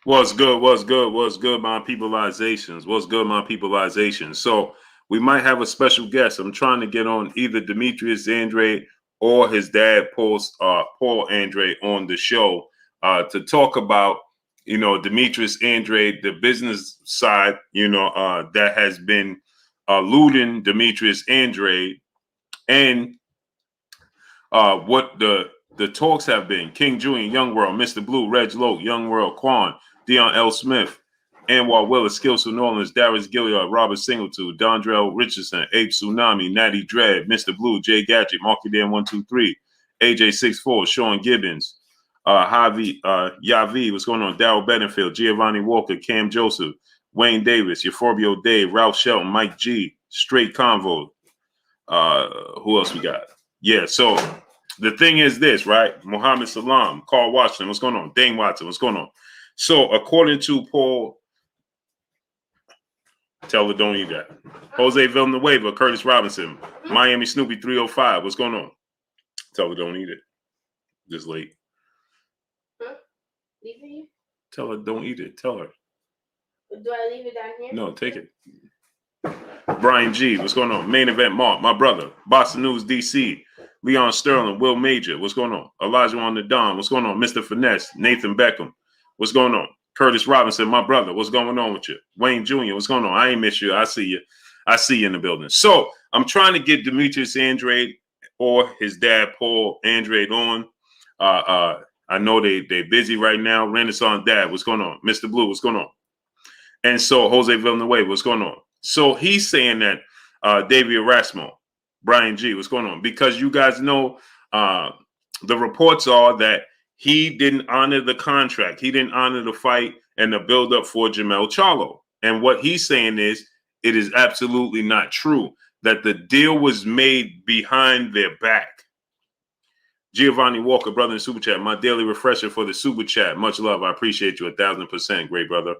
What's good? What's good? What's good, my peopleizations? What's good, my peopleizations? So we might have a special guest. I'm trying to get on either Demetrius Andrade or his dad, Paul Andrade, on the show to talk about, Demetrius Andrade, the business side, that has been looting Demetrius Andrade, and what the talks have been. King Julian, Young World, Mr. Blue, Reg Loke, Young World, Quan, Dion L. Smith, Anwar Willis, Skillsome Nolans, Darius Gilliard, Robert Singleton, Dondrell Richardson, Ape Tsunami, Natty Dread, Mr. Blue, Jay Gadget, Marky Dan 123, AJ64, Sean Gibbons, Javi, Yavi, what's going on? Darryl Bedingfield, Giovanni Walker, Cam Joseph, Wayne Davis, Euphorbio Dave, Ralph Shelton, Mike G, Straight Convo. Who else we got? Yeah, so the thing is this, right? Muhammad Salam, Carl Washington, what's going on? Dane Watson, what's going on? So according to Paul, tell her don't eat that. Jose Villanueva, Curtis Robinson, Miami Snoopy 305, what's going on? Tell her don't eat it. This late. Huh? Leave it here? Tell her don't eat it. Tell her. Do I leave it down here? No, take it. Brian G, what's going on? Main Event Mark, my brother. Boston News DC, Leon Sterling, Will Major, what's going on? Elijah on the Don, what's going on? Mr. Finesse, Nathan Beckham, what's going on? Curtis Robinson, my brother, what's going on with you? Wayne Jr., what's going on? I ain't miss you. I see you. I see you in the building. So I'm trying to get Demetrius Andrade or his dad, Paul Andrade, on. I know they're busy right now. Renaissance Dad, what's going on? Mr. Blue, what's going on? And so Jose Villanueva, what's going on? So he's saying that David Erasmo, Brian G, what's going on? Because you guys know the reports are that he didn't honor the contract. He didn't honor the fight and the buildup for JERMELL. And what he's saying is it is absolutely not true that the deal was made behind their back. Giovanni Walker, brother in Super Chat, my daily refresher for the Super Chat. Much love. I appreciate you 1,000%. Great, brother.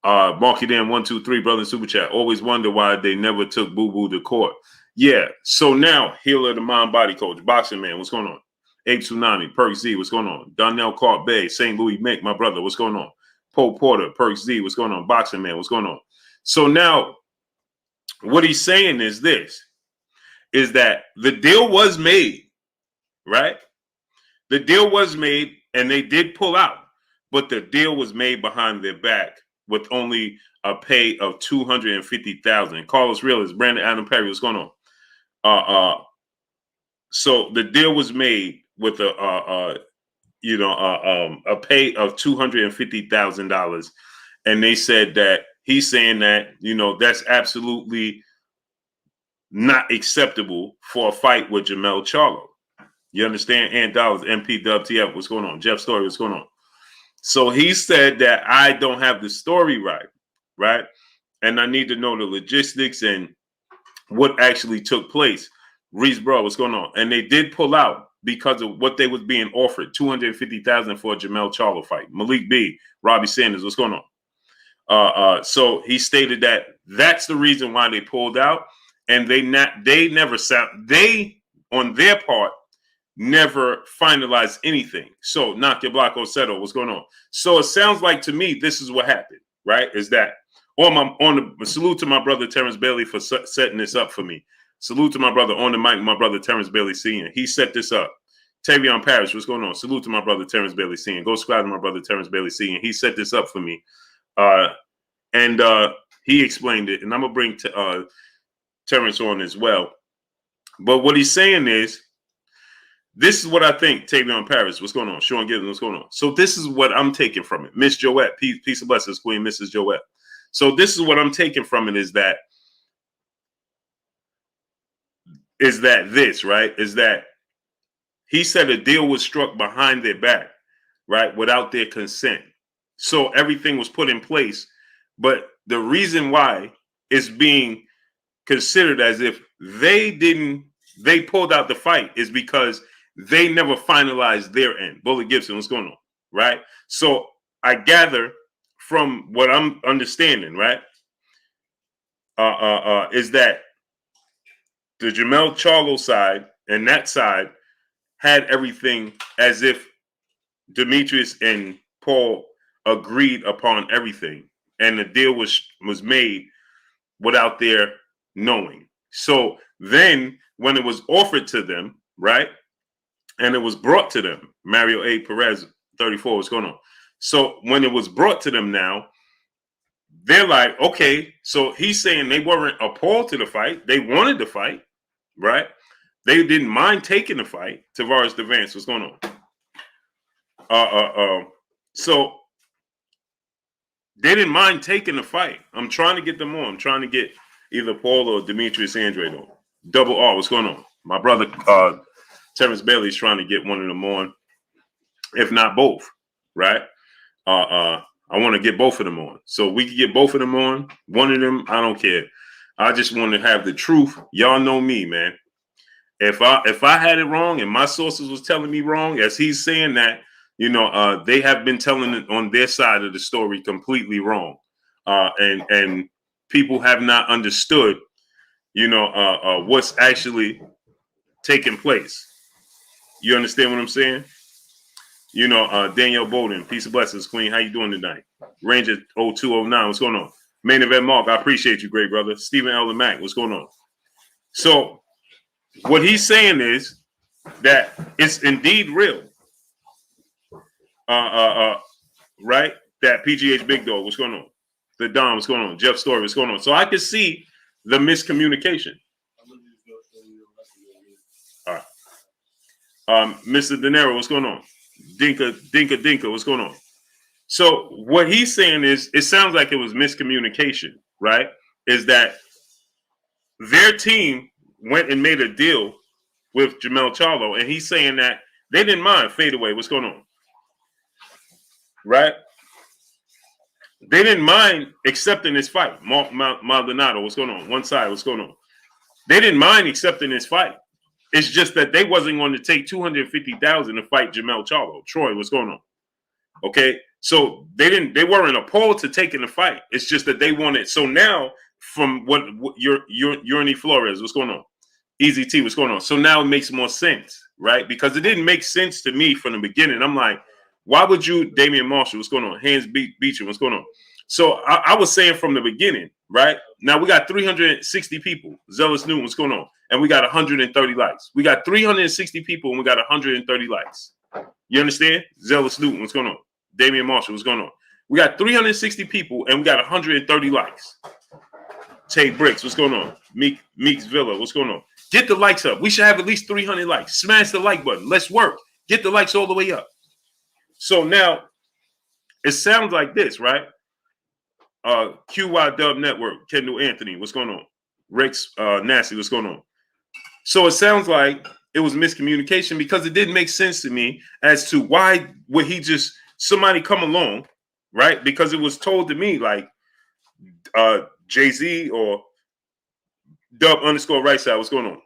Marky Dan 123, brother in Super Chat. Always wonder why they never took Boo Boo to court. Yeah. So now, healer, the mind body coach, boxing man, what's going on? Ape Tsunami, Perk Z, what's going on? Donnell Cart Bay, St. Louis Mick, my brother, what's going on? Poe Porter, Perk Z, what's going on? Boxing man, what's going on? So now, what he's saying is this, is that the deal was made, right? The deal was made, and they did pull out, but the deal was made behind their back with only a pay of $250,000. Carlos Reales, Brandon Adam Perry, what's going on? So the deal was made with a pay of $250,000, and they said that he's saying that that's absolutely not acceptable for a fight with JERMELL. You understand? And Dollars, MP WTF, what's going on? Jeff Story, what's going on? So he said that I don't have the story right? And I need to know the logistics and what actually took place. Reese, bro, what's going on? And they did pull out because of what they was being offered, $250,000 for a JERMELL fight. Malik B, Robbie Sanders, what's going on? So he stated that that's the reason why they pulled out, and they on their part never finalized anything. So knock your block Oseto, what's going on? So it sounds like to me this is what happened, right? Is that salute to my brother Terrence Bailey for setting this up for me. Salute to my brother on the mic, my brother Terrence Bailey Sr. He set this up. Tavion Parrish, what's going on? Salute to my brother Terrence Bailey Sr. Go subscribe to my brother Terrence Bailey Sr. He set this up for me. And he explained it. And I'm going to bring Terrence on as well. But what he's saying is, this is what I think, Tavion Parrish, what's going on? Sean Gibbons, what's going on? So this is what I'm taking from it. Miss Joette, peace of blessings, Queen Mrs. Joette. So this is what I'm taking from it is that he said a deal was struck behind their back, right, without their consent. So everything was put in place. But the reason why it's being considered as if they pulled out the fight is because they never finalized their end. Bullet Gibson, what's going on, right? So I gather from what I'm understanding, right, is that the JERMELL side and that side had everything as if Demetrius and Paul agreed upon everything, and the deal was made without their knowing. So then when it was offered to them, right, and it was brought to them, Mario A. Perez, 34, what's going on? So when it was brought to them now, they're like, okay, so he's saying they weren't appalled to the fight. They wanted the fight, right? They didn't mind taking the fight. Tavares Devance, what's going on? So they didn't mind taking the fight. I'm trying to get them on. I'm trying to get either Paul or Demetrius Andrade on. Double R, what's going on? My brother Terrence Bailey's trying to get one of them on, if not both, right? I want to get both of them on. So we can get both of them on. One of them, I don't care. I just want to have the truth. Y'all know me, man. If I had it wrong and my sources was telling me wrong, as he's saying that, you know, they have been telling it on their side of the story completely wrong. And people have not understood, you know, what's actually taking place. You understand what I'm saying? You know, Danielle Bowden, peace and blessings, Queen. How you doing tonight? Ranger 0209, what's going on? Main Event Mark, I appreciate you, great brother. Stephen L. Mack, what's going on? So what he's saying is that it's indeed real. Right? That PGH Big Dog, what's going on? The Don, what's going on? Jeff Story, what's going on? So I can see the miscommunication. All right. Mr. De Niro, what's going on? Dinka, what's going on? So what he's saying is, it sounds like it was miscommunication, right? Is that their team went and made a deal with JERMELL, and he's saying that they didn't mind fadeaway. What's going on? Right? They didn't mind accepting this fight. Maldonado, what's going on? One side, what's going on? They didn't mind accepting this fight. It's just that they wasn't going to take $250,000 to fight JERMELL. Troy, what's going on? Okay, so they weren't appalled to taking the fight. It's just that they wanted. So now, from what Yuri Flores, what's going on? Easy T, what's going on? So now it makes more sense, right? Because it didn't make sense to me from the beginning. I'm like, why would you, Damian Marshall, what's going on? Hands Beecher, what's going on? So I was saying from the beginning, right? Now we got 360 people. Zealous Newton, what's going on? And we got 130 likes. We got 360 people and we got 130 likes. You understand? Zealous Newton, what's going on? Damian Marshall, what's going on? We got 360 people and we got 130 likes. Tay Bricks, what's going on? Meeks Villa, what's going on? Get the likes up. We should have at least 300 likes. Smash the like button. Let's work. Get the likes all the way up. So now it sounds like this, right? QY Dub Network, Kendall Anthony, what's going on? Rex Nasty, what's going on? So it sounds like it was miscommunication because it didn't make sense to me as to why would he just somebody come along, right? Because it was told to me like Jay-Z or Dub _ right side, what's going on?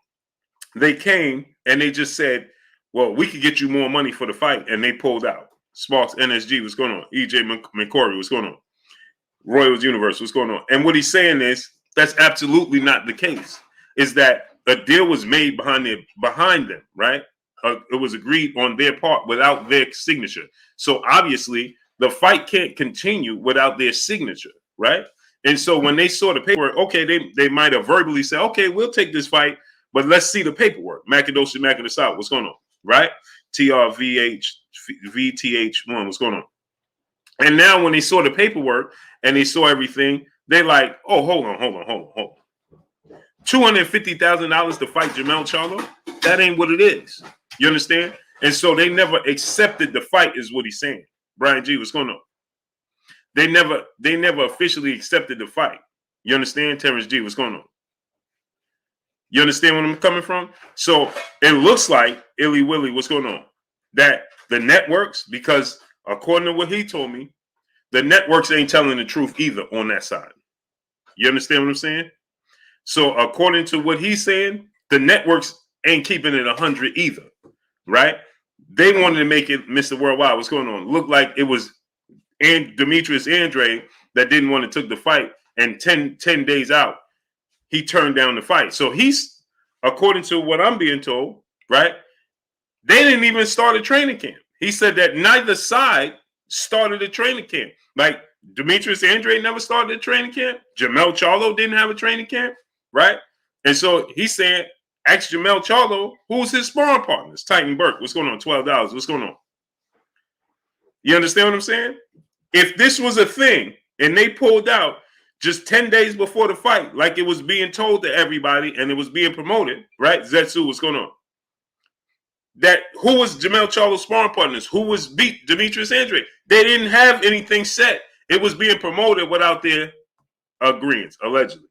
They came and they just said, well, we could get you more money for the fight, and they pulled out. Sparks NSG, what's going on? EJ McCory, what's going on? Royals Universe, what's going on? And what he's saying is that's absolutely not the case. Is that a deal was made behind them, right? It was agreed on their part without their signature. So obviously the fight can't continue without their signature, right? And so when they saw the paperwork, okay, they might have verbally said, okay, we'll take this fight, but let's see the paperwork. Macadosha Macadosha, what's going on, right? TRVH VTH1, what's going on? And now when they saw the paperwork and they saw everything, they like, oh, hold on. $250,000 to fight JERMELL? That ain't what it is. You understand? And so they never accepted the fight, is what he's saying. Brian G, what's going on? They never officially accepted the fight. You understand? Terrence G, what's going on? You understand where I'm coming from? So it looks like, Illy Willy, what's going on? That the networks, because according to what he told me, the networks ain't telling the truth either on that side. You understand what I'm saying? So according to what he's saying, the networks ain't keeping it 100 either, right? They wanted to make it Mr. Worldwide. What's going on? Looked like it was Demetrius Andrade that didn't want to take the fight, and 10 days out, he turned down the fight. So he's, according to what I'm being told, right? They didn't even start a training camp. He said that neither side started a training camp. Like Demetrius Andrade never started a training camp. JERMELL didn't have a training camp, right? And so he's saying, ask JERMELL, who's his sparring partners? Titan Burke, what's going on? $12, what's going on? You understand what I'm saying? If this was a thing and they pulled out just 10 days before the fight, like it was being told to everybody and it was being promoted, right? Zetsu, what's going on? That who was JERMELL's sparring partners? Who was beat Demetrius Andrade? They didn't have anything set. It was being promoted without their agreements, allegedly.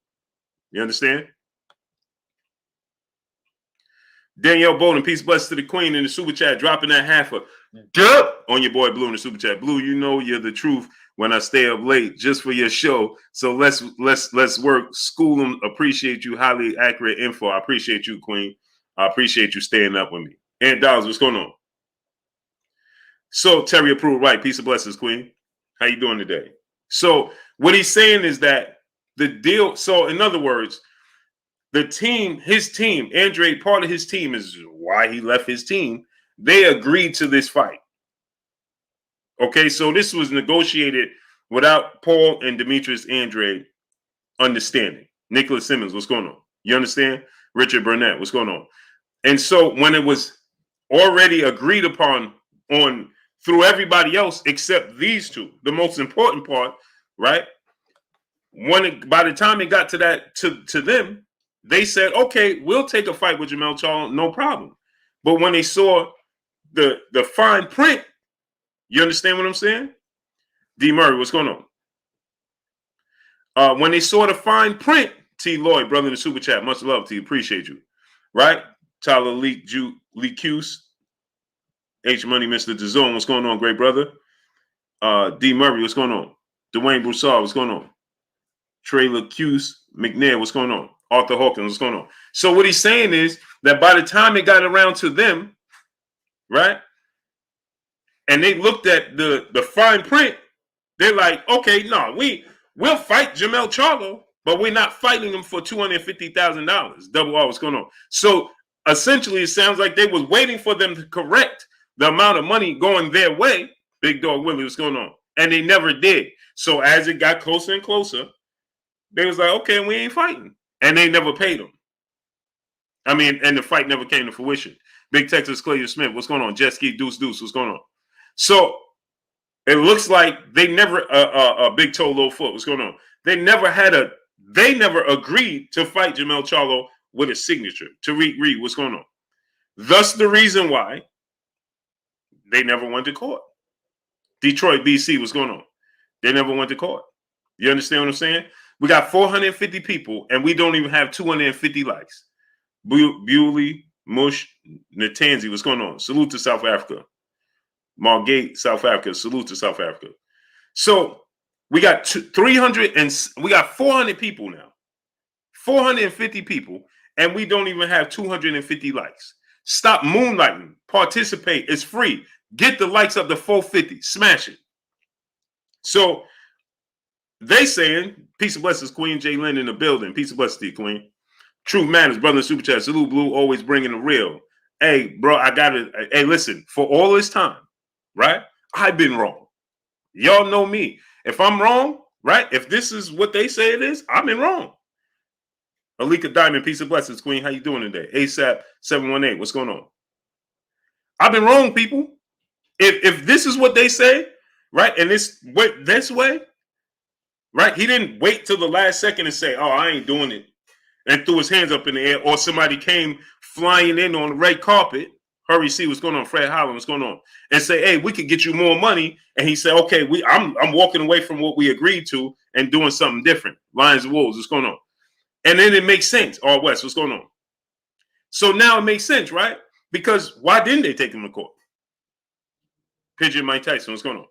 You understand? Danielle Bolden, peace, blessed to the queen in the super chat, dropping that half a dub on your boy Blue in the super chat. Blue, you know you're the truth when I stay up late just for your show. So let's work. School them. Appreciate you. Highly accurate info. I appreciate you, queen. I appreciate you staying up with me. And Dollars, what's going on? So Terry approved, right? Peace and blessings, queen. How you doing today? So what he's saying is that the deal. So in other words, the team, his team, Andrade, part of his team is why he left his team. They agreed to this fight. Okay, so this was negotiated without Paul and Demetrius Andrade understanding. Nicholas Simmons, what's going on? You understand? Richard Burnett, what's going on? And so when it was already agreed upon through everybody else except these two, the most important part, right? By the time it got to that to them, they said, okay, we'll take a fight with JERMELL, no problem. But when they saw the fine print, you understand what I'm saying? D. Murray, what's going on? When they saw the fine print, T. Lloyd, brother in the super chat, much love to you, appreciate you. Right? Tyler Lee Cuse, H Money, Mr. DeZone, what's going on, great brother? D. Murray, what's going on? Dwayne Broussard, what's going on? Trailer Cuse, McNair, what's going on? Arthur Hawkins, what's going on? So what he's saying is that by the time it got around to them, right, and they looked at the fine print, they're like, okay, no, we'll fight JERMELL, but we're not fighting him for $250,000. Double R, what's going on? So essentially, it sounds like they was waiting for them to correct the amount of money going their way. Big Dog Willie, what's going on? And they never did. So as it got closer and closer, they was like, okay, we ain't fighting. And they never paid them. I mean, and the fight never came to fruition. Big Texas Clay Smith, what's going on? Jet Ski Deuce, what's going on? So it looks like they never Big Toe Low Foot, what's going on? They never agreed to fight JERMELL with a signature. Tariq Reed, what's going on? Thus the reason why they never went to court. Detroit, BC, what's going on? They never went to court. You understand what I'm saying? We got 450 people, and we don't even have 250 likes. Bewley, Mush, Natanzi, what's going on? Salute to South Africa. Margate, South Africa. Salute to South Africa. So we got 400 people now. 450 people, and we don't even have 250 likes. Stop moonlighting. Participate. It's free. Get the likes up to 450. Smash it. So they saying, peace and blessings, Queen J. Lynn in the building. Peace and blessings to you, Queen. Truth matters, brother in super chat. Salute Blue, always bringing the real. Hey, bro, I got it. Hey, listen, for all this time, right? I've been wrong. Y'all know me. If I'm wrong, right? If this is what they say it is, I've been wrong. Alika Diamond, peace and blessings, Queen. How you doing today? ASAP 718, what's going on? I've been wrong, people. If this is what they say, right? And this went this way, right? He didn't wait till the last second and say, oh, I ain't doing it, and threw his hands up in the air, or somebody came flying in on the red carpet. Hurry, see what's going on. Fred Holland, what's going on? And say, hey, we could get you more money. And he said, okay, I'm walking away from what we agreed to and doing something different. Lions and Wolves, what's going on? And then it makes sense. All West, what's going on? So now it makes sense, right? Because why didn't they take him to court? Pigeon Mike Tyson, what's going on?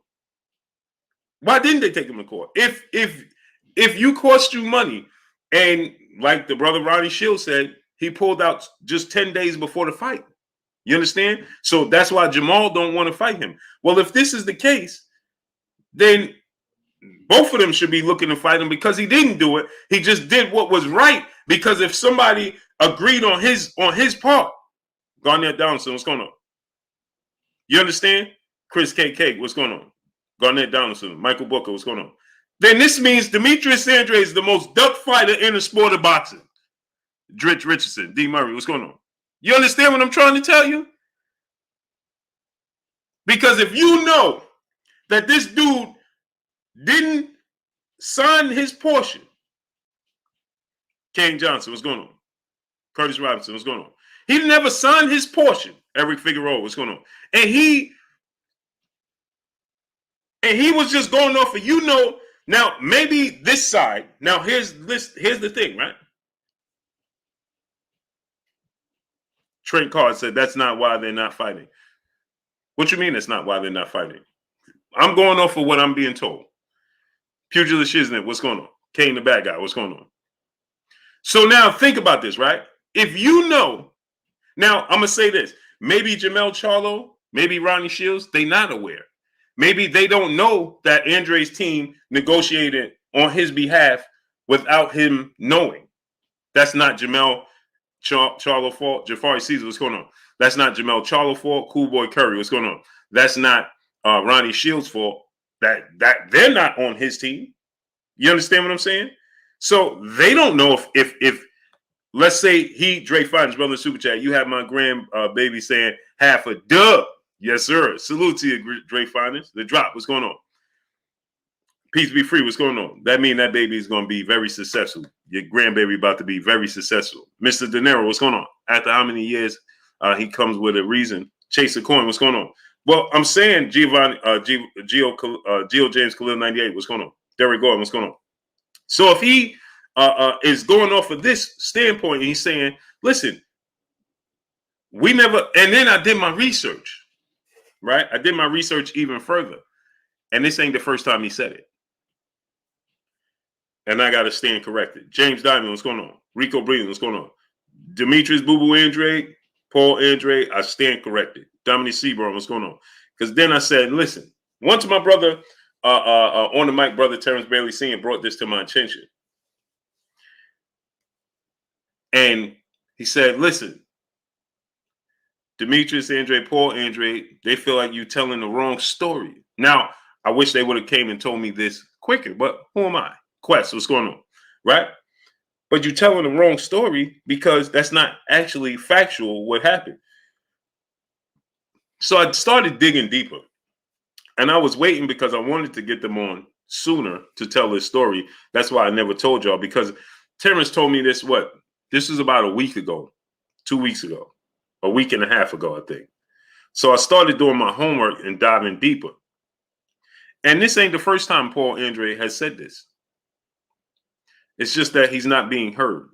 Why didn't they take him to court? If you cost you money, and like the brother Ronnie Shields said, he pulled out just 10 days before the fight. You understand? So that's why Jamal don't want to fight him. Well, if this is the case, then both of them should be looking to fight him because he didn't do it. He just did what was right. Because if somebody agreed on his part, Garnett Downson, what's going on? You understand? Chris KK, what's going on? Garnett Donaldson, Michael Booker, what's going on? Then this means Demetrius Andrade is the most duck fighter in the sport of boxing. Dritch Richardson, D. Murray, what's going on? You understand what I'm trying to tell you? Because if you know that this dude didn't sign his portion, Kane Johnson, what's going on? Curtis Robinson, what's going on? He never signed his portion. Eric Figueroa, what's going on? And he was just going off of, you know, now maybe this side. Now here's the thing, right? Trent Card said that's not why they're not fighting. What you mean that's not why they're not fighting? I'm going off of what I'm being told. Pugilist Shiznit, what's going on? Kane the bad guy, what's going on? So now think about this, right? If you know, now I'm going to say this. Maybe LlED, maybe Ronnie Shields, they not aware. Maybe they don't know that Andrade's team negotiated on his behalf without him knowing. That's not LlED fault. Jafari Caesar, what's going on? That's not LlED fault. Cool Boy Curry, what's going on? That's not Ronnie Shields' fault. That they're not on his team. You understand what I'm saying? So they don't know if let's say Dre Finance, brother super chat, you have my grand baby saying half a dub. Yes, sir. Salute to you, Dre Finance. The drop, what's going on? Peace be free, what's going on? That means that baby is going to be very successful. Your grandbaby about to be very successful. Mr. De Niro, what's going on? After how many years he comes with a reason? Chase a coin, what's going on? Well, I'm saying Gio James Khalil 98, what's going on? Derek Gordon, what's going on? So if he is going off of this standpoint, and he's saying, listen, we never, and then I did my research, right? I did my research even further. And this ain't the first time he said it. And I got to stand corrected. James Diamond, what's going on? Rico Breeden, what's going on? Demetrius Boo Boo Andrade, Paul Andrade, I stand corrected. Dominic Seaborn, what's going on? Because then I said, listen, once my brother, on the mic, brother Terrence Bailey Sr. brought this to my attention. And he said, listen, Demetrius Andrade, Paul Andrade, they feel like you telling the wrong story. Now, I wish they would have came and told me this quicker, but who am I? Quest, what's going on? Right? But you're telling the wrong story because that's not actually factual what happened. So I started digging deeper. And I was waiting because I wanted to get them on sooner to tell this story. That's why I never told y'all, because Terrence told me this, this was about a week ago, 2 weeks ago, a week and a half ago, I think. So I started doing my homework and diving deeper. And this ain't the first time Paul Andrade has said this. It's just that he's not being heard.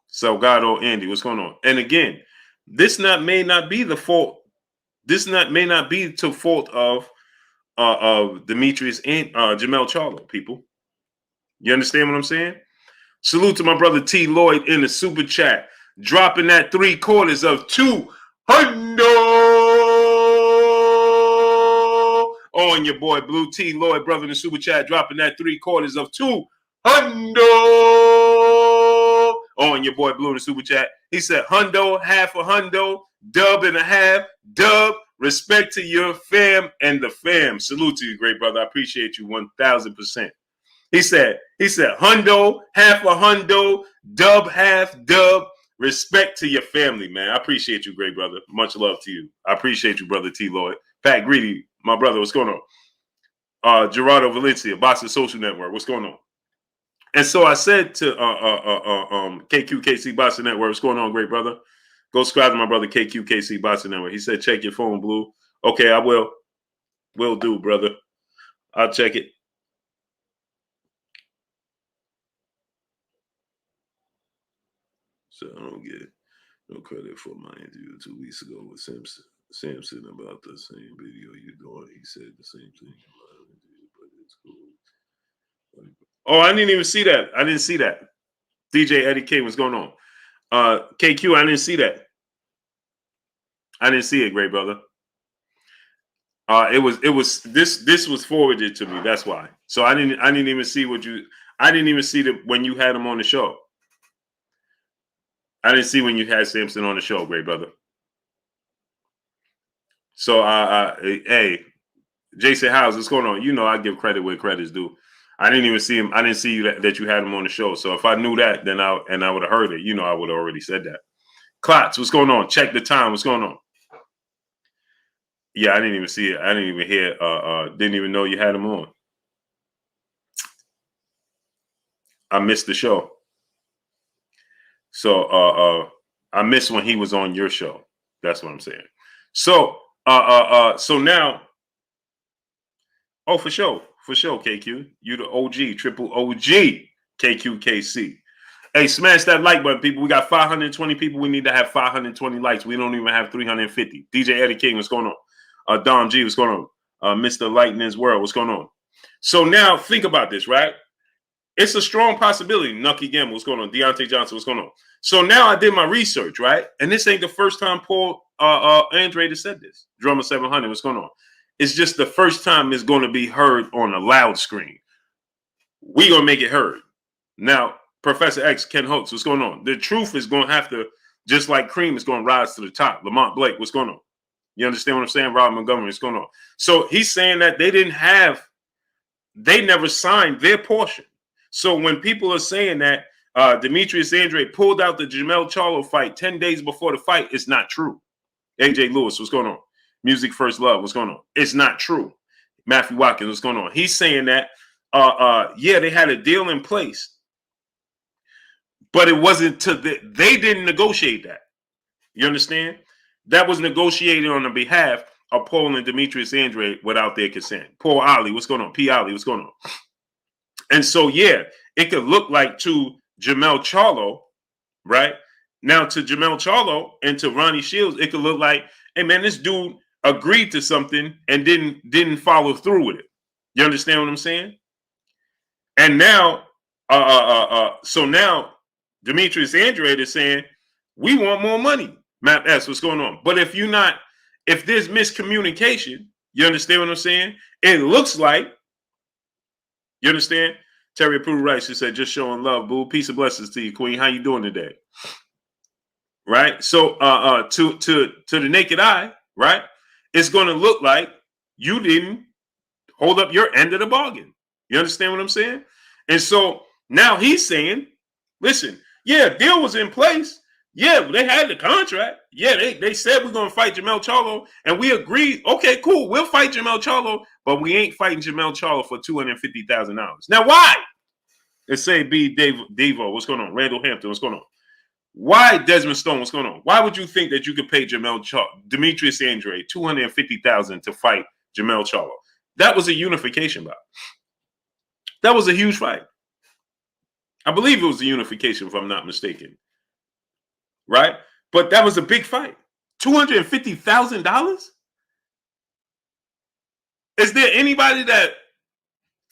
So God, Andy, what's going on? And again, this may not be the fault. This may not be to fault of Demetrius and LlED, people. You understand what I'm saying? Salute to my brother T. Lloyd in the super chat, dropping that 3/4 of 200 on your boy Blue T. Lloyd, brother in the super chat, dropping that 3/4 of 200 on your boy Blue in the super chat. He said hundo, half a hundo, dub and a half, dub. Respect to your fam and the fam. Salute to you, great brother. I appreciate you 1000%. He said hundo, half a hundo, dub, half dub. Respect to your family, man. I appreciate you, great brother. Much love to you. I appreciate you, brother T. Lloyd. Pat Greedy, my brother, what's going on? Gerardo Valencia, Boxing Social Network, what's going on? And so I said to KQKC Boxing Network, what's going on, great brother? Go subscribe to my brother KQKC Boxing Network. He said, check your phone, Blue. Okay, I will. Will do, brother. I'll check it. So I don't get no credit for my interview 2 weeks ago with Samson about the same video you're doing. He said the same thing about it, but it's cool. Oh, I didn't even see that. I didn't see that. DJ Eddie K, what's going on? KQ, I didn't see that. I didn't see it, great brother. This was forwarded to me. That's why. So I didn't even see when you had him on the show. I didn't see when you had Samson on the show, great brother. So hey, Jason Howes, what's going on? You know, I give credit where credit's due. I didn't even see him. I didn't see you that you had him on the show. So if I knew that, then I would have heard it. You know, I would have already said that. Klotz, what's going on? Check the time. What's going on? Yeah, I didn't even see it. I didn't even hear. Didn't even know you had him on. I missed the show. So I missed when he was on your show. That's what I'm saying. So so now, oh, for sure, KQ. You the OG, triple OG, KQKC. Hey, smash that like button, people. We got 520 people. We need to have 520 likes. We don't even have 350. DJ Eddie King, what's going on? Dom G, what's going on? Mr. Lightning's World, what's going on? So now think about this, right? It's a strong possibility. Nucky Gamble, what's going on? Deontay Johnson, what's going on? So now I did my research, right? And this ain't the first time Paul Andrade said this. Drummer 700, what's going on? It's just the first time it's going to be heard on a loud screen. We gonna make it heard. Now, Professor X, Ken Hooks, what's going on? The truth is going to have to, just like cream is going to rise to the top. Lamont Blake, what's going on? You understand what I'm saying? Rob Montgomery, what's going on? So he's saying that they never signed their portion. So when people are saying that Demetrius Andrade pulled out the JERMELL fight 10 days before the fight, it's not true. AJ Lewis, what's going on? Music First Love, what's going on? It's not true. Matthew Watkins, what's going on? He's saying that, yeah, they had a deal in place, but it wasn't they didn't negotiate that. You understand? That was negotiated on the behalf of Paul and Demetrius Andrade without their consent. Paul Ali, what's going on? P. Ali, what's going on? And so, yeah, it could look like to JERMELL, right? Now to JERMELL and to Ronnie Shields, it could look like, hey man, this dude agreed to something and didn't follow through with it. You understand what I'm saying? And now, so now Demetrius Andrade is saying, we want more money. Map S, what's going on? But if there's miscommunication, you understand what I'm saying? It looks like, you understand? Terry Prude Rice, she said, just showing love, boo. Peace and blessings to you, Queen. How you doing today? Right? So to the naked eye, right? It's going to look like you didn't hold up your end of the bargain. You understand what I'm saying? And so now he's saying, listen, yeah, deal was in place. Yeah, they had the contract. Yeah, they said we're going to fight JERMELL, and we agreed. Okay, cool. We'll fight JERMELL, but we ain't fighting JERMELL for $250,000. Now, why? Let's say B. Devo, what's going on? Randall Hampton, what's going on? Why Desmond Stone, what's going on? Why would you think that you could pay Demetrius Andrade $250,000 to fight JERMELL? That was a unification bout. That was a huge fight. I believe it was a unification, if I'm not mistaken. Right? But that was a big fight. $250,000? Is there anybody that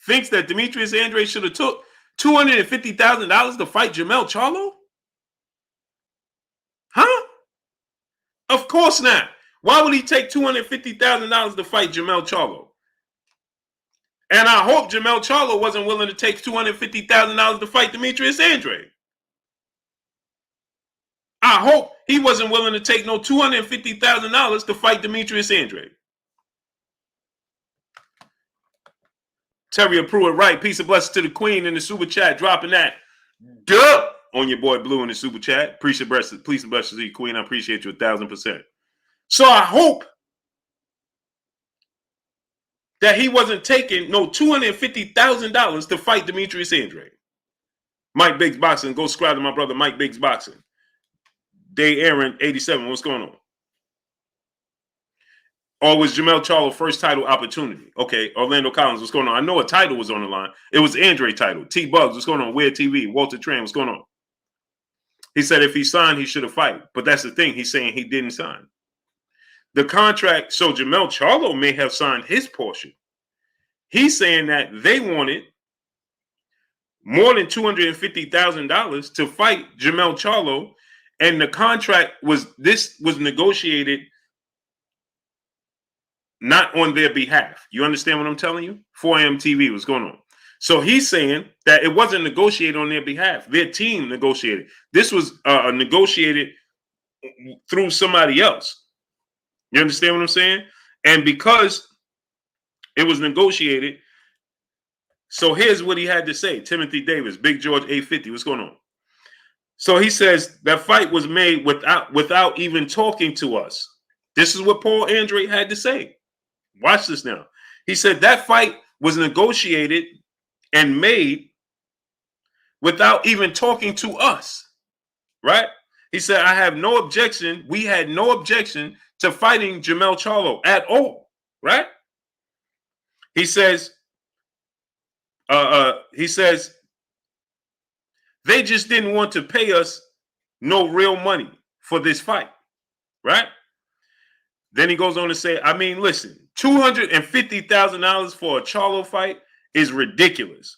thinks that Demetrius Andrade should have took $250,000 to fight JERMELL? Huh? Of course not. Why would he take $250,000 to fight JERMELL? And I hope JERMELL wasn't willing to take $250,000 to fight Demetrius Andrade. I hope he wasn't willing to take no $250,000 to fight Demetrius Andrade. Terry Pruitt, right? Peace and blessings to the Queen in the super chat, dropping that duh on your boy Blue in the super chat. Appreciate blessings, please and blessings to you, Queen. I appreciate you 1,000%. So I hope that he wasn't taking no $250,000 to fight Demetrius Andrade. Mike Biggs Boxing, go subscribe to my brother Mike Biggs Boxing. Day Aaron 87, what's going on? Or was JERMELL first title opportunity? Okay, Orlando Collins, what's going on? I know a title was on the line. It was Andrade title. T Bugs, what's going on? Weird TV. Walter Tran, what's going on? He said if he signed, he should have fight. But that's the thing. He's saying he didn't sign. The contract, so JERMELL may have signed his portion. He's saying that they wanted more than $250,000 to fight JERMELL, and the contract was negotiated not on their behalf. You understand what I'm telling you? 4am TV, what's going on? So he's saying that it wasn't negotiated on their behalf. Their team negotiated. This was negotiated through somebody else. You understand what I'm saying? And because it was negotiated, so here's what he had to say. Timothy Davis, Big George 850, what's going on? So he says that fight was made without even talking to us. This is what Paul Andrade had to say. Watch this now. He said that fight was negotiated and made without even talking to us, right? He said, I have no objection. We had no objection to fighting JERMELL at all, right? He says, they just didn't want to pay us no real money for this fight, right? Then he goes on to say, I mean, listen, $250,000 for a Charlo fight is ridiculous.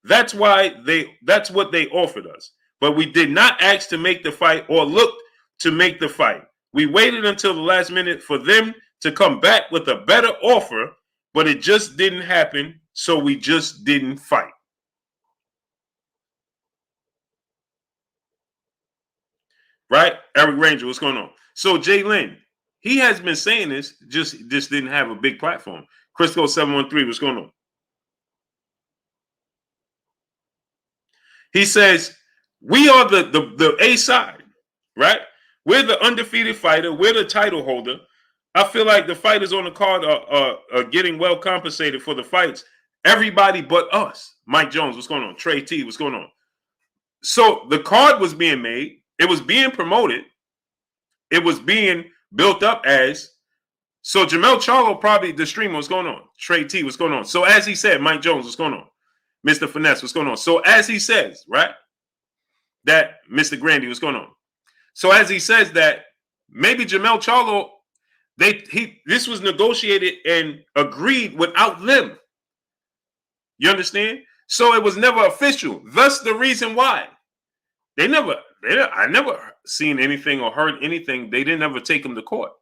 That's what they offered us. But we did not ask to make the fight or look to make the fight. We waited until the last minute for them to come back with a better offer, but it just didn't happen, so we just didn't fight. Right? Eric Ranger, what's going on? So Jay Lynn, he has been saying this, just didn't have a big platform. Crisco 713, what's going on? He says, we are the A side, right? We're the undefeated fighter. We're the title holder. I feel like the fighters on the card are getting well compensated for the fights. Everybody but us. Mike Jones, what's going on? Trey T, what's going on? So the card was being made. It was being promoted. It was being built up as. So JERMELL, probably the streamer, what's going on? Trey T, what's going on? So as he said, Mike Jones, what's going on? Mr. Finesse, what's going on? So as he says, right, that Mr. Grandy, what's going on? So as he says that maybe JERMELL, this was negotiated and agreed without them. You understand? So it was never official. Thus the reason why I never seen anything or heard anything. They didn't ever take him to court.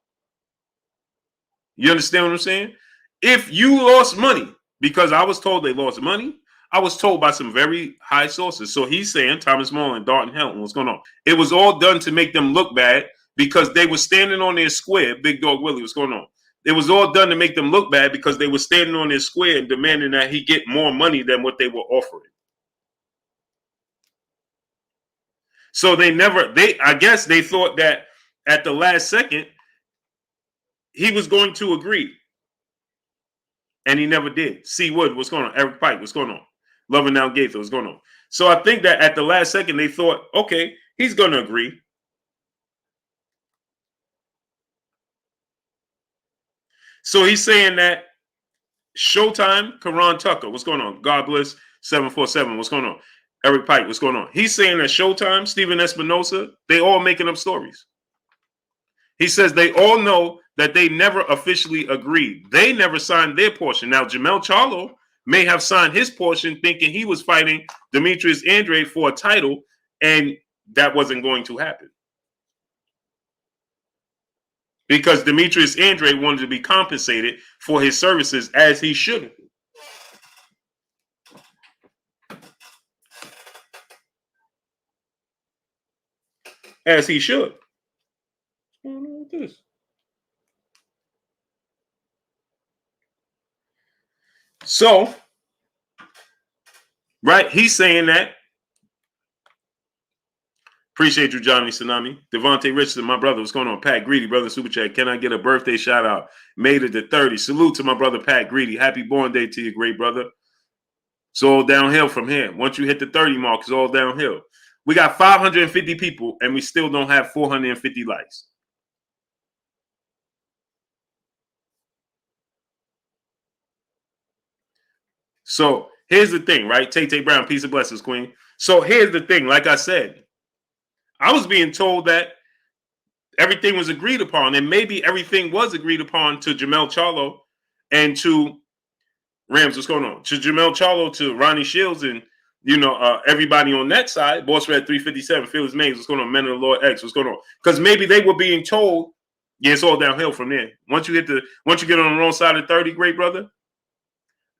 You understand what I'm saying? If you lost money, because I was told they lost money, I was told by some very high sources. So he's saying, Thomas Mullen, Dalton Helton, what's going on? It was all done to make them look bad because they were standing on their square. Big Dog Willie, what's going on? It was all done to make them look bad because they were standing on their square and demanding that he get more money than what they were offering. So I guess they thought that at the last second, he was going to agree. And he never did. C. Wood, what's going on? Eric Pike, what's going on? Loving Now Gaither, what's going on? So I think that at the last second, they thought, okay, he's going to agree. So he's saying that Showtime, Karan Tucker, what's going on? God bless 747, what's going on? Eric Pike, what's going on? He's saying that Showtime, Steven Espinosa, they all making up stories. He says they all know that they never officially agreed. They never signed their portion. Now, JERMELL may have signed his portion thinking he was fighting Demetrius Andrade for a title, and that wasn't going to happen. Because Demetrius Andrade wanted to be compensated for his services as he should. As he should. What's going on with this? So, right, he's saying that. Appreciate you, Johnny Tsunami. Devontae Richardson, my brother. What's going on? Pat Greedy, brother, super chat. Can I get a birthday shout out? Made it to 30. Salute to my brother, Pat Greedy. Happy born day to you, great brother. It's all downhill from here. Once you hit the 30 mark, it's all downhill. We got 550 people, and we still don't have 450 likes. So here's the thing, right? Tay Brown, peace and blessings, queen. So here's the thing. Like I said, I was being told that everything was agreed upon, and maybe everything was agreed upon to JERMELL and to Rams. What's going on? To JERMELL, to Ronnie Shields, and everybody on that side. Boss Red 357, Felix Mays. What's going on? Men of the Lord X. What's going on? Because maybe they were being told, yeah, it's all downhill from there. Once you get on the wrong side of 30, great brother,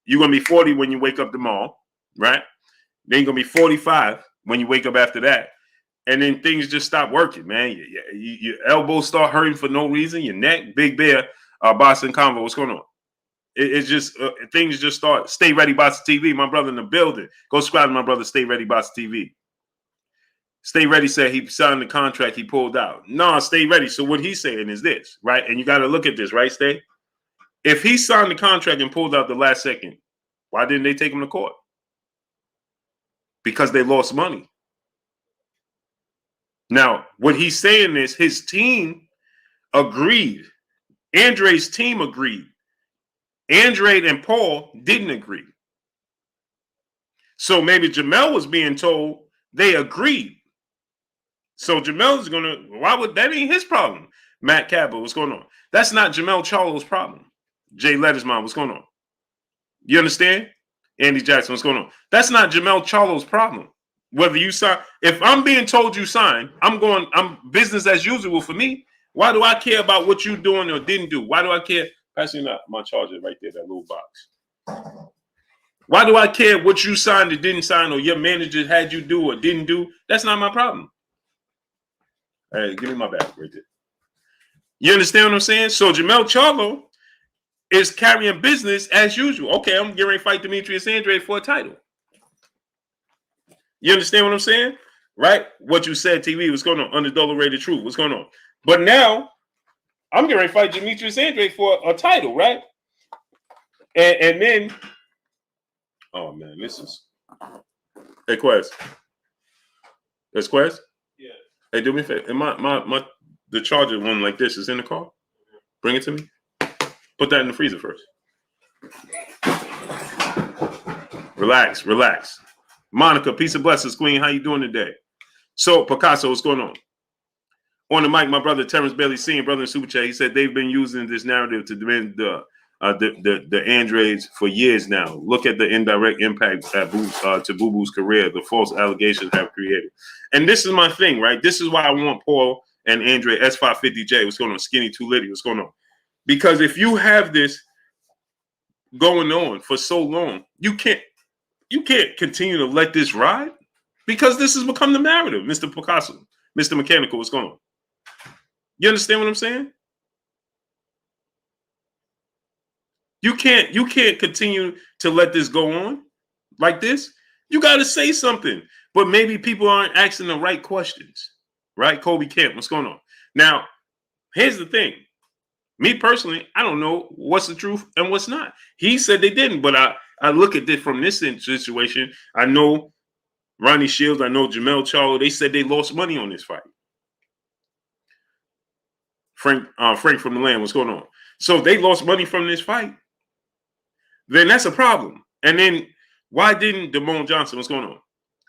you're gonna be 40 when you wake up tomorrow, right? Then you're gonna be 45 when you wake up after that. And then things just stop working, man. Your elbows start hurting for no reason. Your neck, Big Bear, Boston Convo, what's going on? It's just things just start. Stay Ready Boston TV, my brother in the building. Go subscribe to my brother, Stay Ready Boston TV. Stay Ready said he signed the contract, he pulled out. No, Stay Ready. So what he's saying is this, right? And you got to look at this, right, Stay? If he signed the contract and pulled out the last second, why didn't they take him to court? Because they lost money. Now, what he's saying is his team agreed. Andre's team agreed. Andrade and Paul didn't agree. So maybe JERMELL was being told they agreed. So JERMELL is going to, why would, that ain't his problem. Matt Cabell, what's going on? That's not Andrade-Charlo's problem. Jay Lettersman, what's going on? You understand? Andy Jackson, what's going on? That's not Andrade-Charlo's problem. Whether you sign, if I'm being told you sign, I'm business as usual for me. Why do I care about what you doing or didn't do? Why do I care? Passing my charger right there, that little box. Why do I care what you signed or didn't sign, or your manager had you do or didn't do? That's not my problem. Hey, give me my bag right there. You understand what I'm saying? So Andrade-Charlo is carrying business as usual. Okay, I'm getting ready to fight Demetrius Andrade for a title. You understand what I'm saying? Right? What you said, TV, what's going on? Unadulterated truth, what's going on? But now, I'm getting ready to fight Demetrius Andrade for a title, right? And then, oh man, this is, hey, Quest. That's Quest? Yeah. Hey, do me a favor. And the charger one like this is in the car. Bring it to me. Put that in the freezer first. Relax, relax. Monica, peace and blessings, Queen. How you doing today? So, Picasso, what's going on? On the mic, my brother Terrence Bailey, seeing brother in Super Chat, he said they've been using this narrative to demand the Andrades for years now. Look at the indirect impact to Boo Boo's career, the false allegations have created. And this is my thing, right? This is why I want Paul and Andre S550J. What's going on? Skinny 2 Liddy. What's going on? Because if you have this going on for so long, you can't continue to let this ride, because this has become the narrative. Mr. Picasso, Mr. Mechanical, what's going on? You understand what I'm saying? You can't continue to let this go on like this. You got to say something. But maybe people aren't asking the right questions, right? Kobe Kemp, what's going on? Now, here's the thing. Me personally, I don't know what's the truth and what's not. He said they didn't, but I look at it from this situation. I know Ronnie Shields, I know Andrade-Charlo, they said they lost money on this fight. Frank from the land, what's going on? So if they lost money from this fight, then that's a problem. And then why didn't Damone Johnson, what's going on?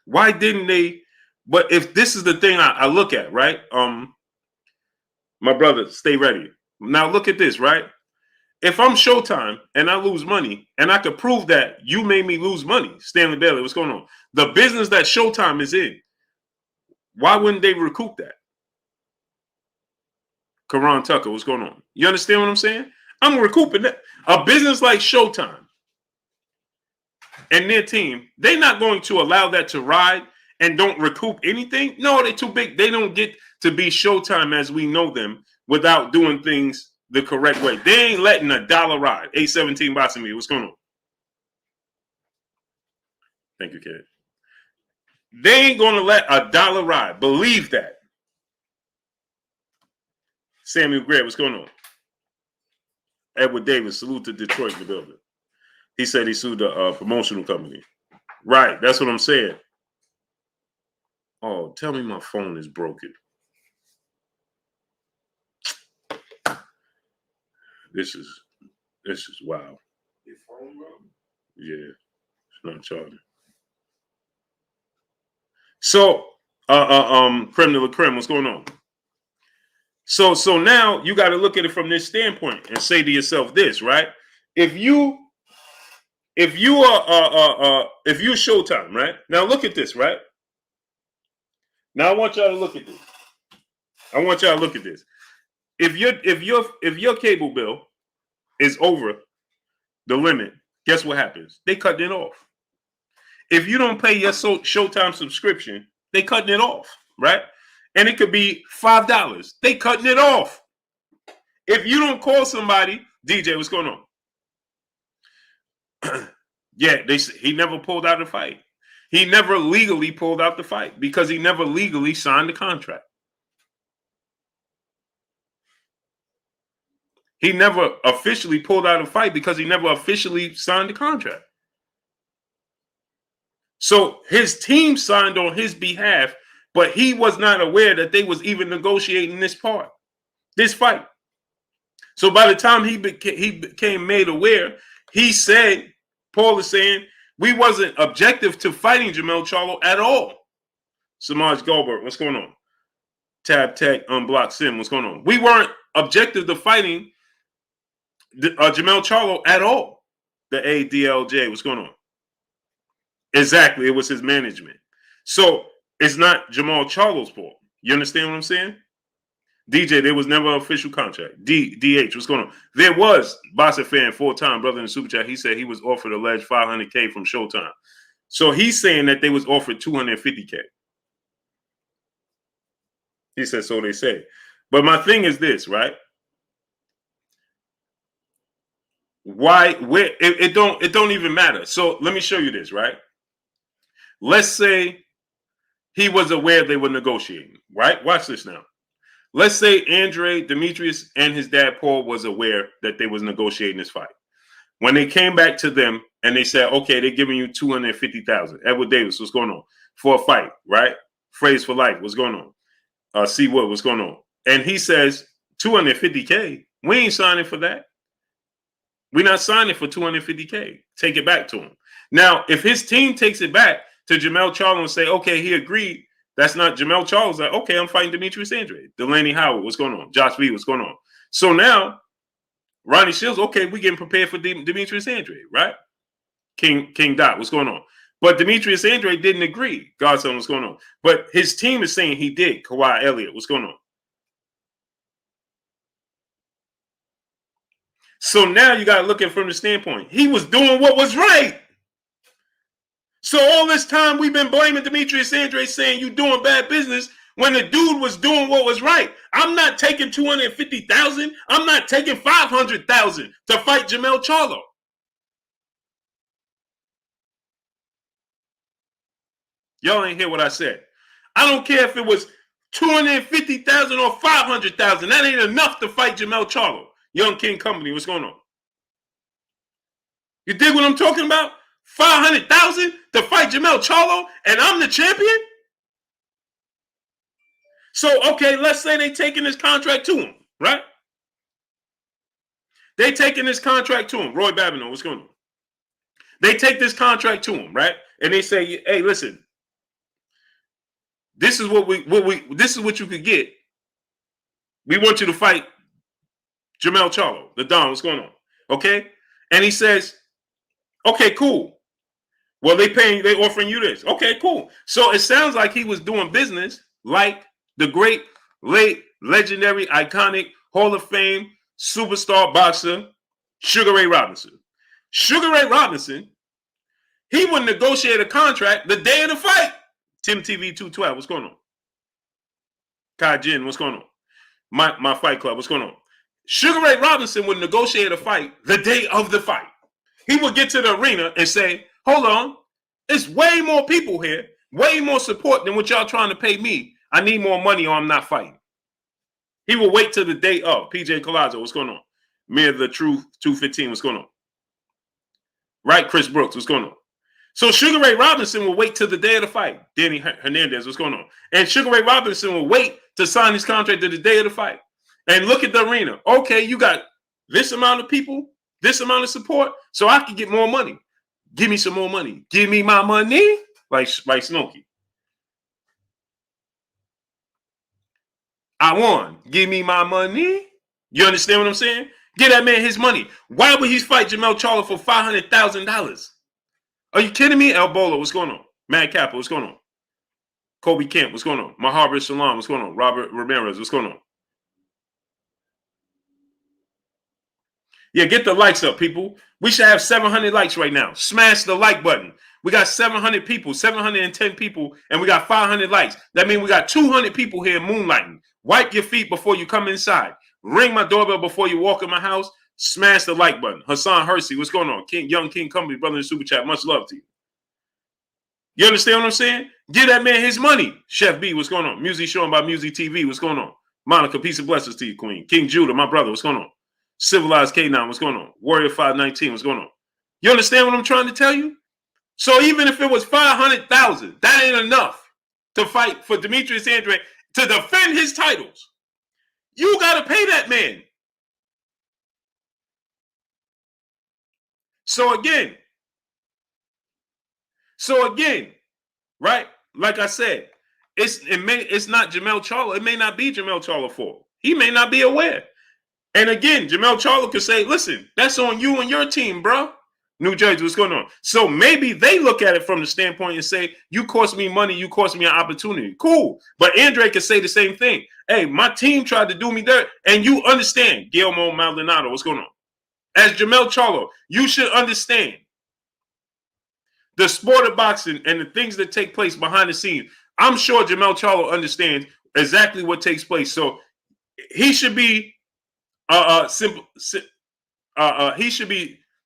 Why didn't they? But if this is the thing I look at, right? My brother, Stay Ready. Now look at this, right? If I'm Showtime and I lose money, and I could prove that you made me lose money, Stanley Bailey, what's going on? The business that Showtime is in, why wouldn't they recoup that? Karan Tucker, what's going on? You understand what I'm saying? I'm recouping that. A business like Showtime and their team, they're not going to allow that to ride and don't recoup anything. No, they're too big. They don't get to be Showtime as we know them without doing things the correct way. They ain't letting $1 ride. 817 boxing me. What's going on? Thank you, kid. They ain't going to let $1 ride. Believe that. Samuel Gray, what's going on? Edward Davis, salute to Detroit in the building. He said he sued the promotional company. Right, that's what I'm saying. Oh, tell me my phone is broken. This is wild. Your phone broken? Yeah, it's not charging. So, creme de la creme, what's going on? So now you got to look at it from this standpoint and say to yourself this, right? If you're Showtime, right? Now look at this, right? Now I want y'all to look at this. I want y'all to look at this. If your cable bill is over the limit, guess what happens? They cut it off. If you don't pay your Showtime subscription, they cutting it off, right? And it could be $5. They cutting it off. If you don't call somebody, DJ, what's going on? Yeah, he never pulled out the fight. He never legally pulled out the fight because he never legally signed the contract. He never officially pulled out a fight because he never officially signed the contract. So his team signed on his behalf, but he was not aware that they was even negotiating this fight. So by the time he became made aware, he said, Paul is saying, we wasn't objective to fighting JERMELL at all. Samaj Goldberg, what's going on? Tab Tech, Unblock Sim, what's going on? We weren't objective to fighting JERMELL at all. The ADLJ, what's going on? Exactly, it was his management. So it's not Jermell Charlo's fault. You understand what I'm saying? DJ, there was never an official contract. DH, what's going on? There was Bossa Fan, full-time brother in the super chat. He said he was offered alleged $500K from Showtime. So he's saying that they was offered $250K. He said, so they say. But my thing is this, right? Why? Where? It don't even matter. So let me show you this, right? Let's say he was aware they were negotiating, right? Watch this now. Let's say Demetrius and his dad Paul was aware that they was negotiating this fight. When they came back to them and they said, okay, they're giving you $250,000. Edward Davis, what's going on? For a fight, right? Phrase for life, what's going on? C Wood, what's going on? And he says, $250K? We ain't signing for that. We're not signing for $250K. Take it back to him. Now, if his team takes it back to JERMELL and say, okay, he agreed. That's not JERMELL. Like, okay, I'm fighting Demetrius Andrade. Delaney Howard, what's going on? Josh V, what's going on? So now, Ronnie Shields, okay, we getting prepared for Demetrius Andrade, right? King Dot, what's going on? But Demetrius Andrade didn't agree. Godson, what's going on? But his team is saying he did. Kawhi Elliott, what's going on? So now you got to look at it from the standpoint. He was doing what was right. So all this time we've been blaming Demetrius Andrade saying you doing bad business when the dude was doing what was right. I'm not taking $250,000. I'm not taking $500,000 to fight JERMELL. Y'all ain't hear what I said. I don't care if it was $250,000 or $500,000. That ain't enough to fight JERMELL. Young King Company, what's going on? You dig what I'm talking about? $500,000 to fight JERMELL, and I'm the champion? So, okay, let's say they taking this contract to him, right? They taking this contract to him. Roy Babineau, what's going on? They take this contract to him, right? And they say, hey, listen, this is this is what you could get. We want you to fight JERMELL, the Don, what's going on? Okay? And he says, okay, cool. Well, they offering you this. Okay, cool. So it sounds like he was doing business like the great, late, legendary, iconic, Hall of Fame, superstar boxer, Sugar Ray Robinson. Sugar Ray Robinson, he would negotiate a contract the day of the fight. Tim TV 212, what's going on? Kai Jin, what's going on? My Fight Club, what's going on? Sugar Ray Robinson would negotiate a fight the day of the fight. He would get to the arena and say, hold on, it's way more people here, way more support than what y'all trying to pay me. I need more money or I'm not fighting. He will wait till the day of. PJ Colazzo, what's going on? Mir the Truth 215, what's going on? Right, Chris Brooks, what's going on? So Sugar Ray Robinson will wait till the day of the fight. Danny Hernandez, what's going on? And Sugar Ray Robinson will wait to sign his contract to the day of the fight. And look at the arena. Okay, you got this amount of people, this amount of support, so I can get more money. Give me some more money. Give me my money, like Snooki. I won. Give me my money. You understand what I'm saying? Get that man his money. Why would he fight JERMELL for $500,000? Are you kidding me? El Bolo, what's going on? Mad Kappa, what's going on? Kobe Kemp, what's going on? Mahabir Salam, what's going on? Robert Ramirez, what's going on? Yeah, get the likes up, people. We should have 700 likes right now. Smash the like button. We got 700 people, 710 people, and we got 500 likes. That means we got 200 people here moonlighting. Wipe your feet before you come inside. Ring my doorbell before you walk in my house. Smash the like button. Hassan Hersey, what's going on? Young King Company, brother in the super chat. Much love to you. You understand what I'm saying? Give that man his money. Chef B, what's going on? Music showing by Music TV, what's going on? Monica, peace and blessings to you, Queen. King Judah, my brother, what's going on? Civilized K9, what's going on? Warrior 519, what's going on? You understand what I'm trying to tell you? So even if it was 500,000, that ain't enough to fight for Demetrius Andrade to defend his titles. You got to pay that man. So again, right? Like I said, it's not JERMELL. It may not be JERMELL fault. He may not be aware. And again, JERMELL could say, listen, that's on you and your team, bro. New Jersey, what's going on? So maybe they look at it from the standpoint and say, you cost me money, you cost me an opportunity. Cool. But Andrade could say the same thing. Hey, my team tried to do me dirt. And you understand, Guillermo Maldonado, what's going on? As JERMELL, you should understand the sport of boxing and the things that take place behind the scenes. I'm sure JERMELL understands exactly what takes place. So he should be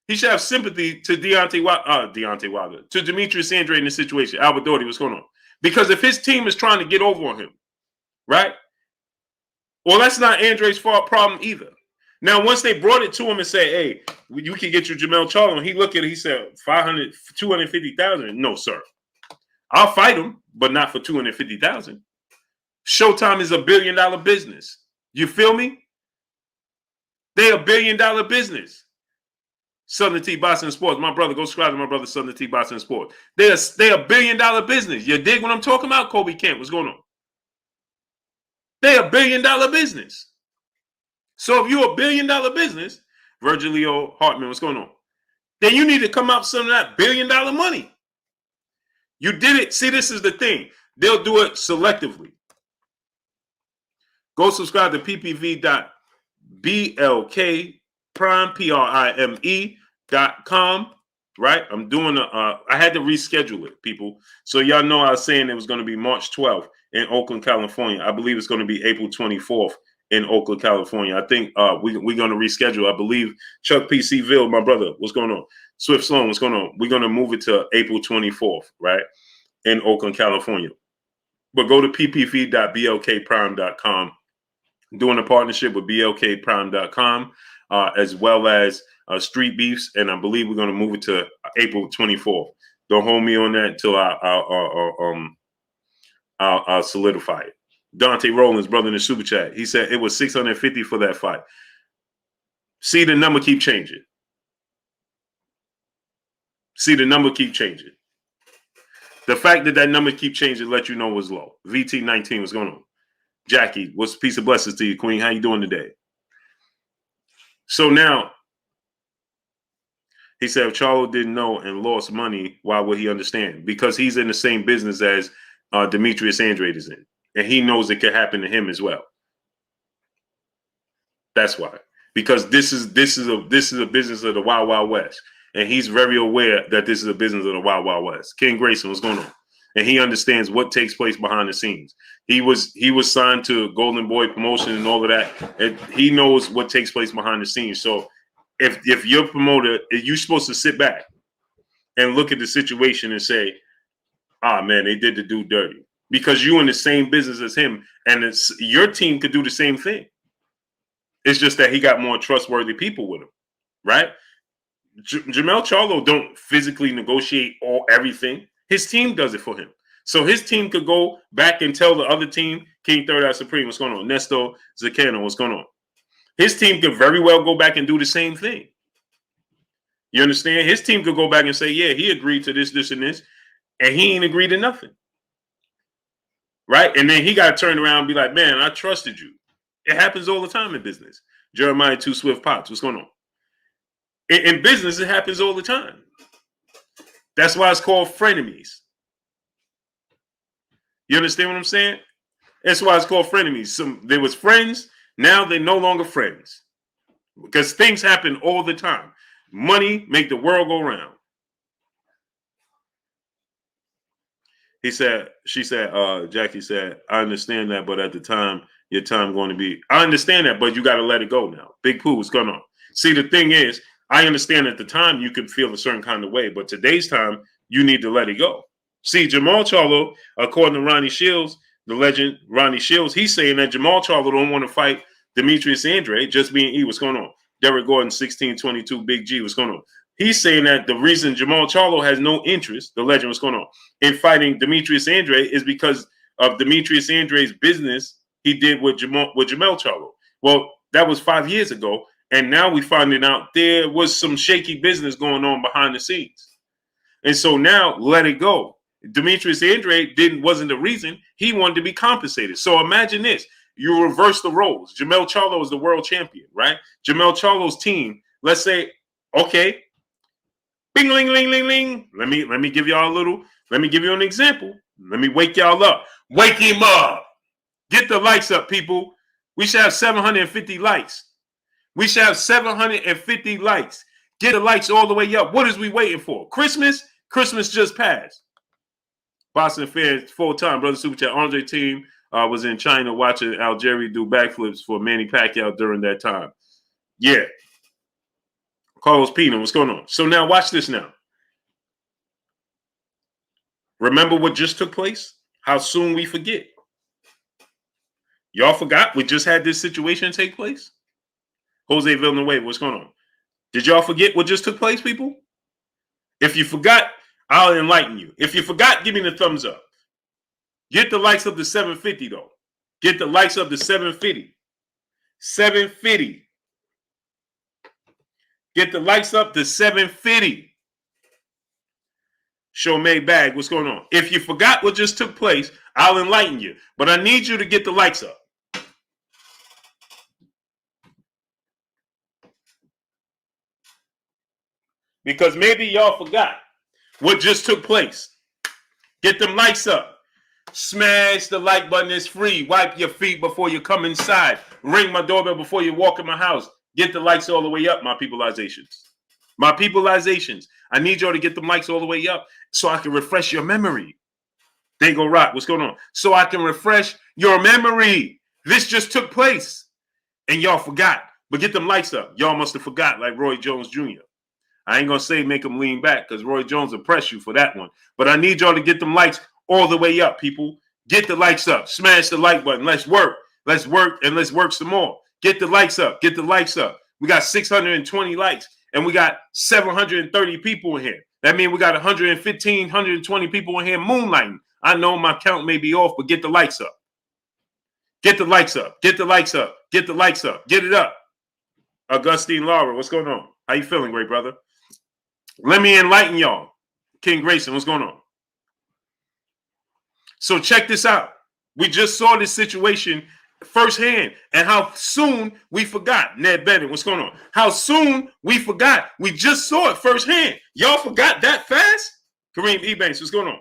he should have sympathy to Deontay Wilder, to Demetrius Andrade in this situation. Albert Doherty, what's going on? Because if his team is trying to get over on him, right? Well, that's not Andrade's problem either. Now, once they brought it to him and say, hey, you can get your JERMELL, and he looked at it, he said, 250,000. No, sir. I'll fight him, but not for 250,000. Showtime is $1 billion business. You feel me? They're $1 billion business. Southern T Boxing Sports. My brother, go subscribe to my brother Southern T Boxing Sports. They're $1 billion business. You dig what I'm talking about? Kobe Kent, what's going on? They're $1 billion business. So if you're $1 billion business, Virgilio Hartman, what's going on? Then you need to come up with some of that $1 billion money. You did it. See, this is the thing. They'll do it selectively. Go subscribe to ppv.blk prime.com, right? I'm doing I had to reschedule it, people. So y'all know I was saying it was going to be March 12th in Oakland, California. I believe it's going to be April 24th in Oakland, California. I think we're going to reschedule. I believe Chuck PC Ville, my brother, what's going on? Swift Sloan, what's going on? We're going to move it to April 24th, right? In Oakland, California. But go to ppv.blkprime.com. Doing a partnership with blkprime.com. As well as Street Beefs, and I believe we're going to move it to April 24th. Don't hold me on that until I'll solidify it. Dante Rollins, brother in the super chat, he said it was 650 for that fight. See, the number keep changing. The fact that that number keep changing let you know was low. VT19, what's going on? Jackie, what's a piece of blessings to you, Queen? How you doing today? So now, he said if Charlo didn't know and lost money, why would he understand? Because he's in the same business as Demetrius Andrade is in. And he knows it could happen to him as well. That's why. Because this is a business of the Wild Wild West. And he's very aware that this is a business of the Wild Wild West. King Grayson, what's going on? And he understands what takes place behind the scenes. He was signed to Golden Boy Promotion and all of that. And he knows what takes place behind the scenes. So if you're a promoter, you're supposed to sit back and look at the situation and say, man, they did the dude dirty. Because you're in the same business as him, and your team could do the same thing. It's just that he got more trustworthy people with him, right? JERMELL don't physically negotiate everything. His team does it for him. So his team could go back and tell the other team, King Third Eye Supreme, what's going on? Nesto Zacano, what's going on? His team could very well go back and do the same thing. You understand? His team could go back and say, yeah, he agreed to this, this, and this, and he ain't agreed to nothing. Right? And then he got to turn around and be like, man, I trusted you. It happens all the time in business. Jeremiah 2 Swift Potts, what's going on? In business, it happens all the time. That's why it's called frenemies. You understand what I'm saying? That's why it's called frenemies. There was friends, now they're no longer friends. Because things happen all the time. Money make the world go round. She said, Jackie said, I understand that, but at the time, your time going to be. I understand that, but you got to let it go now. Big Pooh, what's going on? See, the thing is, I understand at the time you could feel a certain kind of way, but today's time, you need to let it go. See, Jermell Charlo, according to Ronnie Shields, the legend Ronnie Shields, he's saying that Jermell Charlo don't want to fight Demetrius Andrade, just being E. What's going on? Derek Gordon, 1622, Big G, what's going on? He's saying that the reason Jermell Charlo has no interest, the legend, what's going on, in fighting Demetrius Andrade is because of Demetrius Andrade's business he did with Jermell Charlo. Well, that was 5 years ago, and now we finding out there was some shaky business going on behind the scenes. And so now let it go. Demetrius Andrade wasn't the reason. He wanted to be compensated. So imagine this. You reverse the roles. Jermell Charlo is the world champion, right? Jermell Charlo's team, let's say, okay, bing, ling, ling, ling, ling. Let me give y'all let me give you an example. Let me wake y'all up. Wake him up. Get the likes up, people. We should have 750 likes. We should have 750 likes. Get the likes all the way up. What is we waiting for? Christmas? Christmas just passed. Boston fans, full-time, brother Super Chat. Andre team was in China watching Algeria do backflips for Manny Pacquiao during that time. Yeah. Carlos Pino, what's going on? So now watch this now. Remember what just took place? How soon we forget. Y'all forgot we just had this situation take place? Jose Villanueva, what's going on? Did y'all forget what just took place, people? If you forgot, I'll enlighten you. If you forgot, give me the thumbs up. Get the likes of the 750, though. Get the likes of the 750. 750. Get the likes up to 750. Show May Bag, what's going on? If you forgot what just took place, I'll enlighten you. But I need you to get the likes up. Because maybe y'all forgot what just took place. Get them likes up. Smash the like button. It's free. Wipe your feet before you come inside. Ring my doorbell before you walk in my house. Get the likes all the way up, my peopleizations. My peopleizations. I need y'all to get the likes all the way up so I can refresh your memory. They go rock. What's going on? So I can refresh your memory. This just took place. And y'all forgot. But get them likes up. Y'all must have forgot like Roy Jones Jr. I ain't going to say make them lean back because Roy Jones will press you for that one. But I need y'all to get them likes all the way up, people. Get the likes up. Smash the like button. Let's work. Let's work, and let's work some more. Get the likes up. Get the likes up. We got 620 likes, and we got 730 people in here. That means we got 115, 120 people in here moonlighting. I know my count may be off, but get the likes up. Get the likes up. Get the likes up. Get the likes up. Get it up. Augustine Laura, what's going on? How you feeling, great brother? Let me enlighten y'all. King Grayson, what's going on? So check this out. We just saw this situation firsthand and how soon we forgot. Ned Bennett, what's going on? How soon we forgot. We just saw it firsthand. Y'all forgot that fast? Kareem Ebanks, what's going on?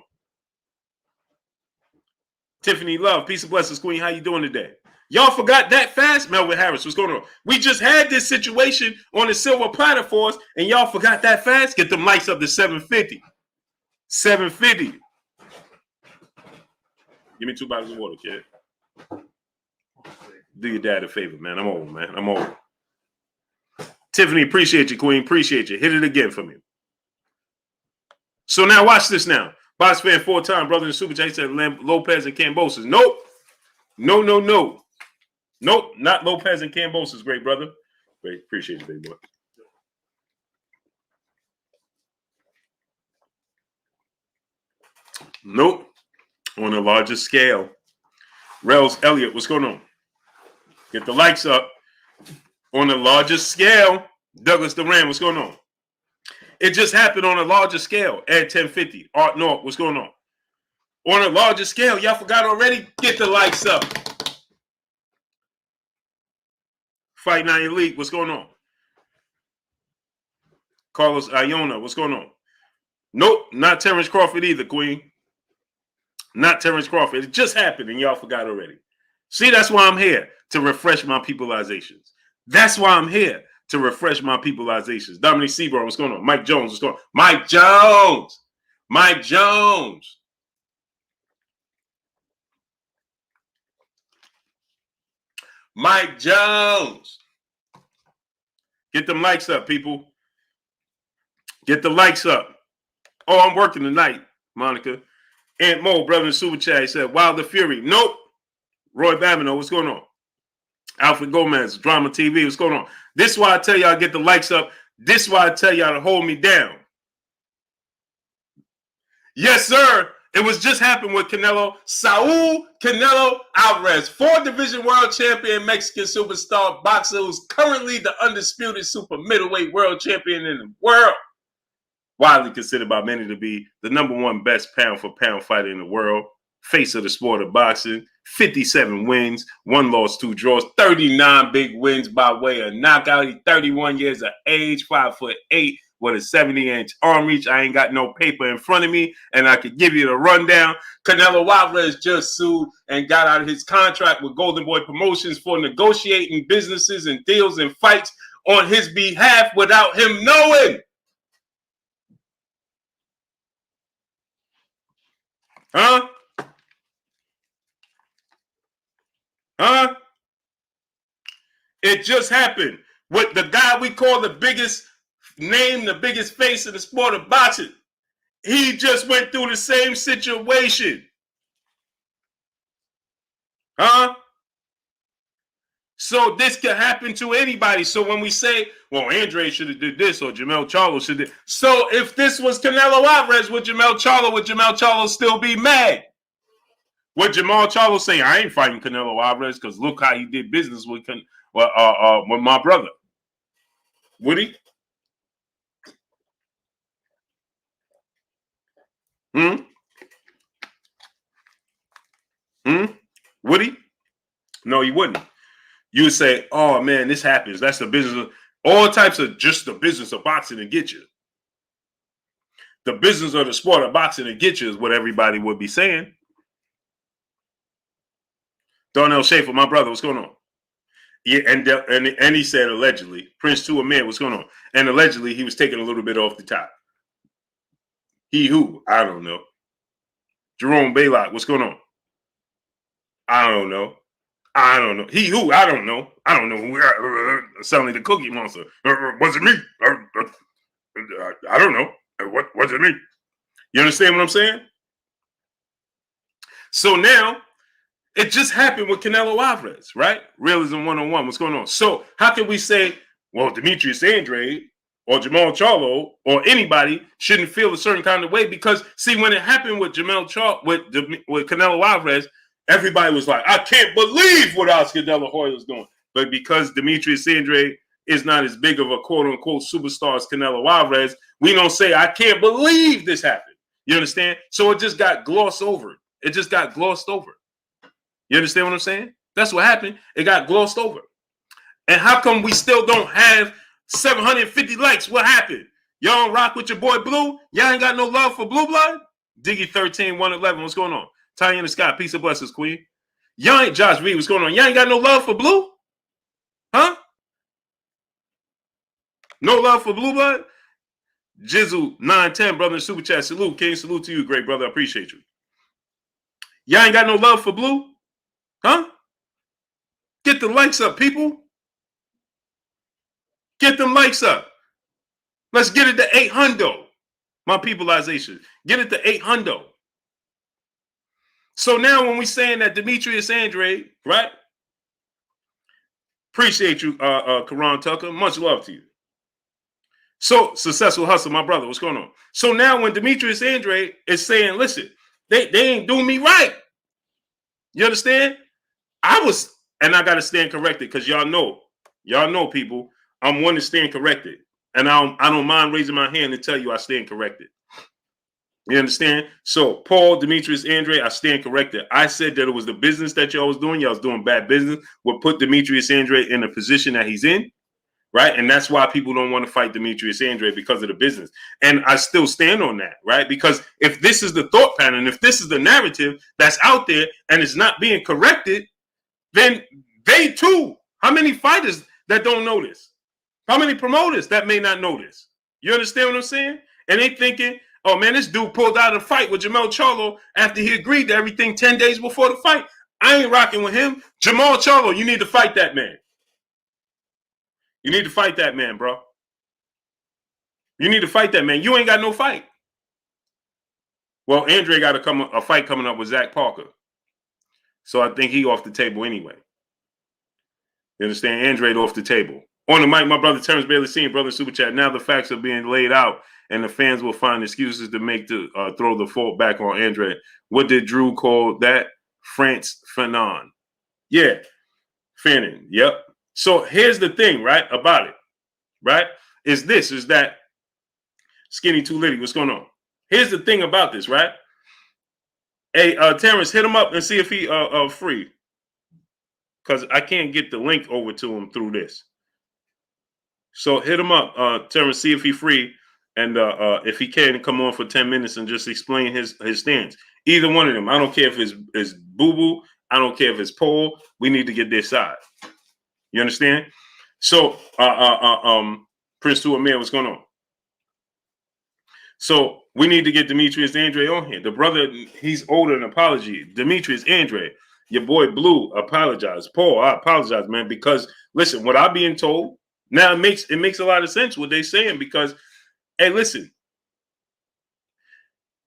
Tiffany Love, peace and blessings, queen. How you doing today? Y'all forgot that fast? Melvin Harris, what's going on? We just had this situation on the silver platter for us, and y'all forgot that fast? Get them likes up to 750. 750. Give me 2 bottles of water, kid. Do your dad a favor, man. I'm old, man. I'm old. Tiffany, appreciate you, queen. Appreciate you. Hit it again for me. So now watch this now. Box fan 4-time, brother in Super Chat said Lopez and Cambosis. Nope. No, no, no. Nope, not Lopez and Cambosis, great brother. Great, appreciate you, big boy. Nope, on a larger scale. Rels Elliott, what's going on? Get the likes up. On a larger scale. Douglas Duran, what's going on? It just happened on a larger scale. Ed 1050, Art North, what's going on? On a larger scale, y'all forgot already? Get the likes up. Fight Night Elite, what's going on? Carlos Iona, what's going on? Nope, not Terrence Crawford either, queen. Not Terrence Crawford. It just happened and y'all forgot already. See, that's why I'm here, to refresh my peopleizations. That's why I'm here, to refresh my peopleizations. Dominic Seaborn, what's going on? Mike Jones, what's going on? Mike Jones. Mike Jones. Mike Jones. Get them likes up, people. Get the likes up. Oh, I'm working tonight, Monica. Aunt Mo, brother in Super Chat, said, Wilder Fury. Nope. Roy Babino, what's going on? Alfred Gomez, Drama TV, what's going on? This is why I tell y'all get the likes up. This is why I tell y'all to hold me down. Yes, sir. It was just happened with Canelo. Saul Canelo Alvarez, 4-division world champion, Mexican superstar boxer who's currently the undisputed super middleweight world champion in the world. Widely considered by many to be the #1 best pound-for-pound fighter in the world. Face of the sport of boxing. 57 wins, 1 loss, 2 draws, 39 big wins by way of knockout. He's 31 years of age, 5'8", with a 70-inch arm reach. I ain't got no paper in front of me, and I could give you the rundown. Canelo Alvarez just sued and got out of his contract with Golden Boy Promotions for negotiating businesses and deals and fights on his behalf without him knowing. Huh? Huh? It just happened with the guy we call the biggest name, the biggest face in the sport of boxing. He just went through the same situation. Huh? So this could happen to anybody. So when we say, well, Andrade should have did this or JERMELL Charlo should have. So if this was Canelo Alvarez with JERMELL Charlo still be mad? Would JERMELL Charlo say, I ain't fighting Canelo Alvarez because look how he did business with my brother? Would he? Would he? No, he wouldn't. You would say, oh, man, this happens. That's the business of all types of just the business of boxing to get you. The business of the sport of boxing to get you is what everybody would be saying. Darnell Schaefer, my brother, what's going on? Yeah, and he said allegedly, Prince 2 Amir, what's going on? And allegedly, he was taking a little bit off the top. He who? I don't know. Jerome Baylock, what's going on? I don't know. I don't know. He who? I don't know. I don't know. Sounding like the Cookie Monster. Was it me? I don't know. What was it me? You understand what I'm saying? So now, it just happened with Canelo Alvarez, right? Realism 101. What's going on? So how can we say, well, Demetrius Andrade or JERMELL Charlo or anybody shouldn't feel a certain kind of way? Because see, when it happened with JERMELL Charlo, with Canelo Alvarez, everybody was like, I can't believe what Oscar De La Hoya is doing. But because Demetrius Andrade is not as big of a quote-unquote superstar as Canelo Alvarez, we don't say, I can't believe this happened. You understand? So it just got glossed over. It just got glossed over. You understand what I'm saying? That's what happened. It got glossed over. And how come we still don't have 750 likes? What happened? Y'all don't rock with your boy Blue? Y'all ain't got no love for Blue Blood? Diggy 13 111. What's going on? Tanya Scott, peace and blessings, Queen. Y'all ain't Josh V. What's going on? Y'all ain't got no love for Blue? Huh? No love for Blue Blood? Jizzle 910, brother in Super Chat. Salute. King, salute to you, great brother. I appreciate you. Y'all ain't got no love for Blue? Huh? Get the likes up, people. Get them likes up. Let's get it to 800. My peopleization. Get it to 800. So now when we're saying that Demetrius Andrade, right? Appreciate you, Karan Tucker. Much love to you. So, Successful Hustle, my brother, what's going on? So now when Demetrius Andrade is saying, listen, they ain't doing me right. You understand? And I got to stand corrected because y'all know, people, I'm one to stand corrected. And I don't mind raising my hand and tell you I stand corrected. You understand? So, Paul, Demetrius, Andrade, I stand corrected. I said that it was the business that y'all was doing. Y'all was doing bad business. What put Demetrius Andrade in the position that he's in, right? And that's why people don't want to fight Demetrius Andrade because of the business. And I still stand on that, right? Because if this is the thought pattern, if this is the narrative that's out there and it's not being corrected, then they too, how many fighters that don't know this? How many promoters that may not know this? You understand what I'm saying? And they thinking, oh man, this dude pulled out of the fight with JERMELL Charlo after he agreed to everything 10 days before the fight. I ain't rocking with him. JERMELL, you need to fight that man. You need to fight that man, bro. You need to fight that man. You ain't got no fight. Well, Andre got a fight coming up with Zach Parker. So I think he off the table anyway. You understand? Andrade off the table. On the mic, my brother Terrence Bailey senior, brother Super Chat. Now the facts are being laid out, and the fans will find excuses to make to throw the fault back on Andrade. What did Drew call that? France Fanon. Yeah, Fanon. Yep. So here's the thing, right, about it, right? Is that Skinny Too Litty? What's going on? Here's the thing about this, right? Hey, Terrence, hit him up and see if he free. Because I can't get the link over to him through this. So hit him up, Terrence, see if he's free. And if he can, come on for 10 minutes and just explain his stance. Either one of them. I don't care if it's Boo-Boo. I don't care if it's Paul. We need to get their side. You understand? So, Prince to Amir, what's going on? So we need to get Demetrius Andrade on here. The brother, he's owed an apology. Demetrius Andrade, your boy Blue, apologize. Paul, I apologize, man, because listen, what I'm being told now it makes a lot of sense what they're saying because, hey, listen,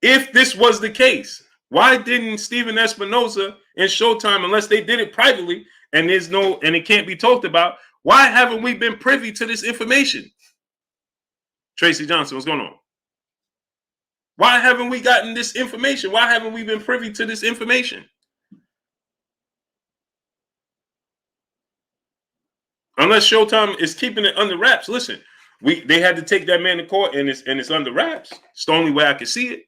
if this was the case, why didn't Steven Espinosa and Showtime, unless they did it privately and it can't be talked about, why haven't we been privy to this information? Tracy Johnson, what's going on? Why haven't we gotten this information? Why haven't we been privy to this information? Unless Showtime is keeping it under wraps. Listen, they had to take that man to court and it's under wraps. It's the only way I can see it.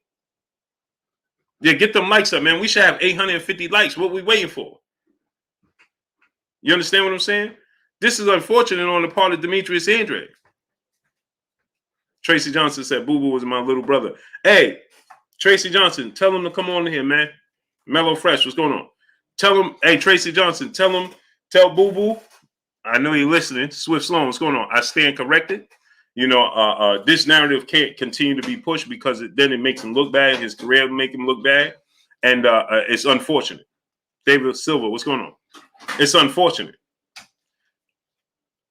Yeah, get them likes up, man. We should have 850 likes. What we waiting for? You understand what I'm saying? This is unfortunate on the part of Demetrius Andrade. Tracy Johnson said, Boo-Boo was my little brother. Hey, Tracy Johnson, tell him to come on here, man. Mellow Fresh, what's going on? Tell him, hey, Tracy Johnson, tell Boo-Boo, I know you're listening. Swift Sloan, what's going on? I stand corrected. You know, this narrative can't continue to be pushed because then it makes him look bad. His career will make him look bad. And it's unfortunate. David Silva, what's going on? It's unfortunate.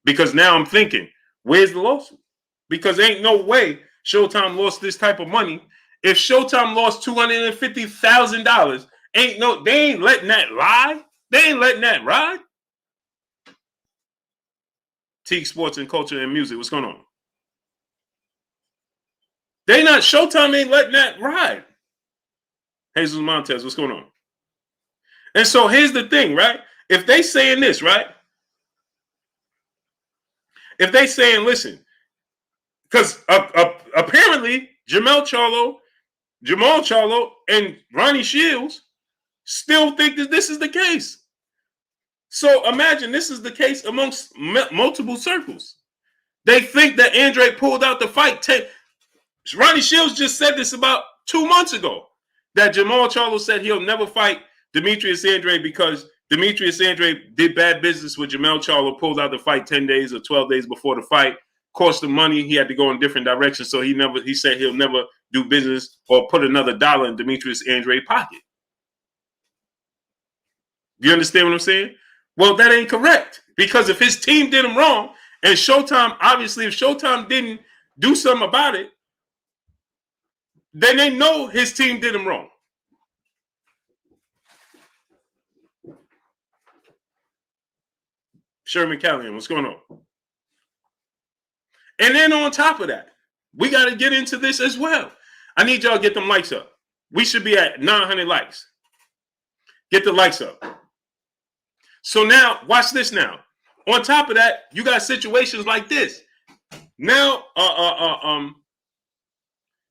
Because now I'm thinking, where's the lawsuit? Because ain't no way Showtime lost this type of money. If Showtime lost $250,000, they ain't letting that lie. They ain't letting that ride. Teague Sports and Culture and Music, what's going on? Showtime ain't letting that ride. Jesus Montez, what's going on? And so here's the thing, right? If they saying this, right? If they saying, listen, because apparently JERMELL Charlo, and Ronnie Shields still think that this is the case. So imagine this is the case amongst multiple circles. They think that Andrade pulled out the fight. Ronnie Shields just said this about 2 months ago, that JERMELL Charlo said he'll never fight Demetrius Andrade because Demetrius Andrade did bad business with JERMELL Charlo, pulled out the fight 10 days or 12 days before the fight. Cost him money. He had to go in different directions. So he said he'll never do business or put another dollar in Demetrius Andrade's pocket. Do you understand what I'm saying? Well, that ain't correct. Because if his team did him wrong, and Showtime, obviously, if Showtime didn't do something about it, then they know his team did him wrong. Sherman Callahan, what's going on? And then on top of that, we got to get into this as well. I need y'all to get them likes up. We should be at 900 likes. Get the likes up. So now, watch this now. On top of that, you got situations like this. Now,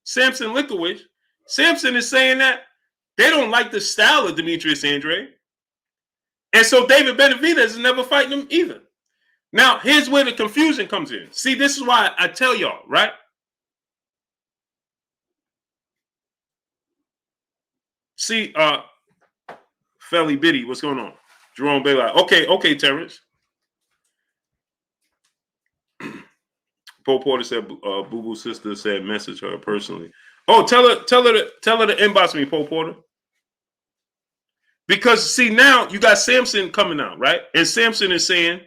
Samson Likowicz, Samson is saying that they don't like the style of Demetrius Andrade. And so David Benavidez is never fighting him either. Now, here's where the confusion comes in. See, this is why I tell y'all, right? See, Felly Biddy, what's going on? Jerome Bailey. Okay, Terrence. Paul Porter said, Boo-Boo's sister said message her personally. Oh, tell her to inbox me, Paul Porter. Because see, now you got Samson coming out, right? And Samson is saying,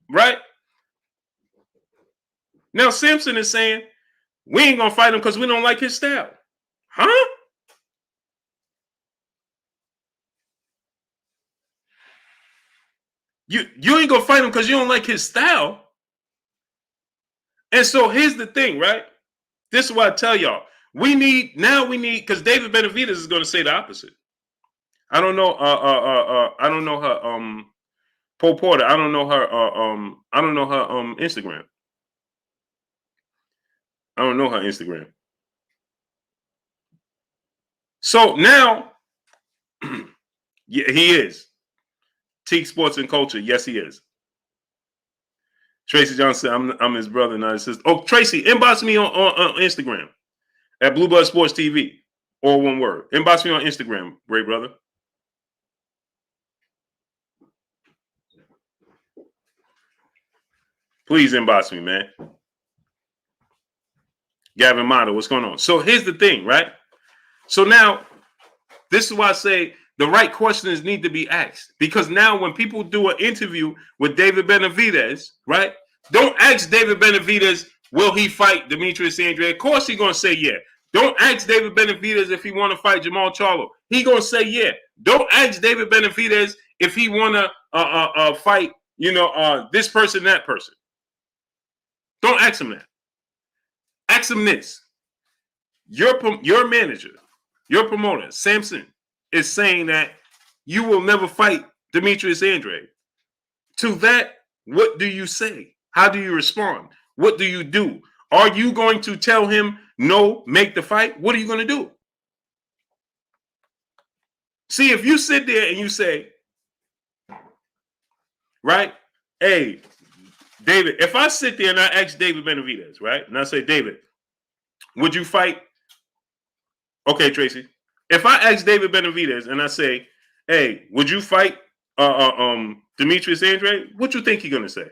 right? Now Samson is saying, we ain't gonna fight him because we don't like his style. Huh? You ain't gonna fight him because you don't like his style. And so here's the thing, right? This is what I tell y'all. We need, because David Benavidez is gonna say the opposite. I don't know, I don't know her Paul Porter, I don't know her Instagram. I don't know her Instagram. So now, yeah, he is. Teak Sports and Culture. Yes, he is. Tracy Johnson, I'm his brother, not his sister. Oh, Tracy, inbox me on Instagram at Bluebird Sports TV. All one word. Inbox me on Instagram, great brother. Please inbox me, man. Gavin Mata, what's going on? So here's the thing, right? So now, this is why I say the right questions need to be asked. Because now when people do an interview with David Benavidez, right? Don't ask David Benavidez, will he fight Demetrius Andrade? Of course he's going to say yeah. Don't ask David Benavidez if he want to fight Jermell-Charlo. He going to say yeah. Don't ask David Benavidez if he want to fight, this person, that person. Don't ask him that. Ask him this. Your manager, your promoter, Samson, is saying that you will never fight Demetrius Andrade. To that, what do you say? How do you respond? What do you do? Are you going to tell him, no, make the fight? What are you going to do? See, if you sit there and you say, right, hey, David, if I sit there and I ask David Benavidez, right, and I say, David, would you fight? Okay, Tracy. If I ask David Benavidez and I say, hey, would you fight Demetrius Andrade? What you think he's gonna say?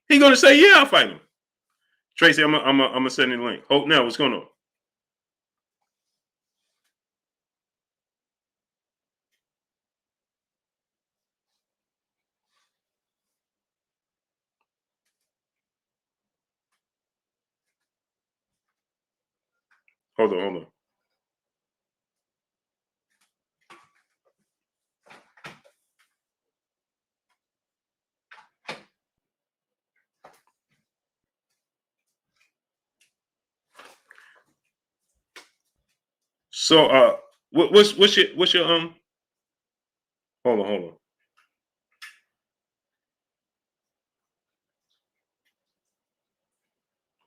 He's gonna say, yeah, I'll fight him. Tracy, I'm gonna send you the link. Hope now, what's going on? Hold on. So what's your hold on. Hold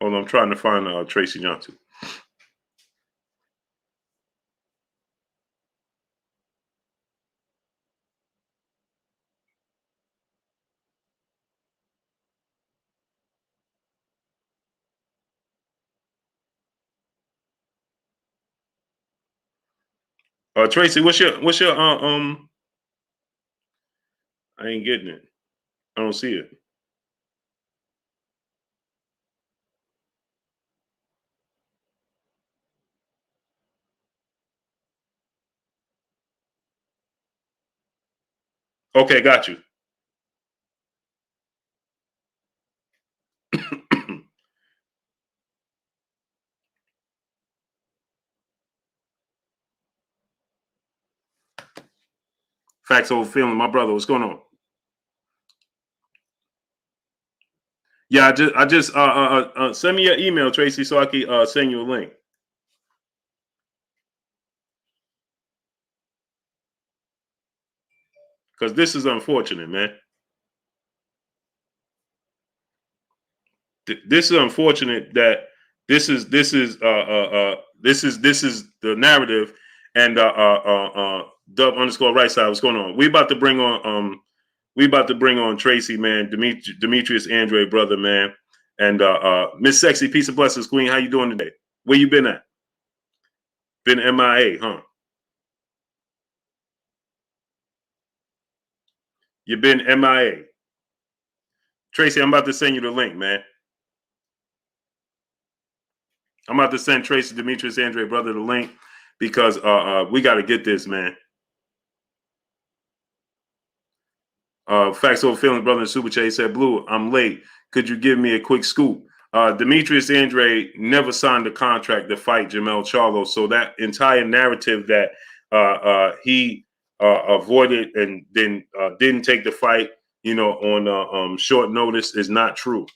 on, I'm trying to find Tracy Johnson. Tracy, what's your I ain't getting it. I don't see it. Okay, got you. Facts over feeling, my brother. What's going on? Yeah, I just send me your email, Tracy, so I can send you a link. Because this is unfortunate, man. This is unfortunate that this is the narrative, and Dub _ right side. What's going on? We about to bring on Tracy, man. Demetrius Andrade, brother, man, and Miss Sexy, peace and blessings, Queen. How you doing today? Where you been at? Been MIA, huh? You been MIA. Tracy, I'm about to send you the link, man. I'm about to send Tracy, Demetrius, Andre, brother, the link because we got to get this, man. Facts over feelings, brother in Super Chat. He said, Blue, I'm late. Could you give me a quick scoop? Demetrius Andre never signed a contract to fight JERMELL. So that entire narrative that he avoided and then didn't take the fight, you know, on short notice is not true.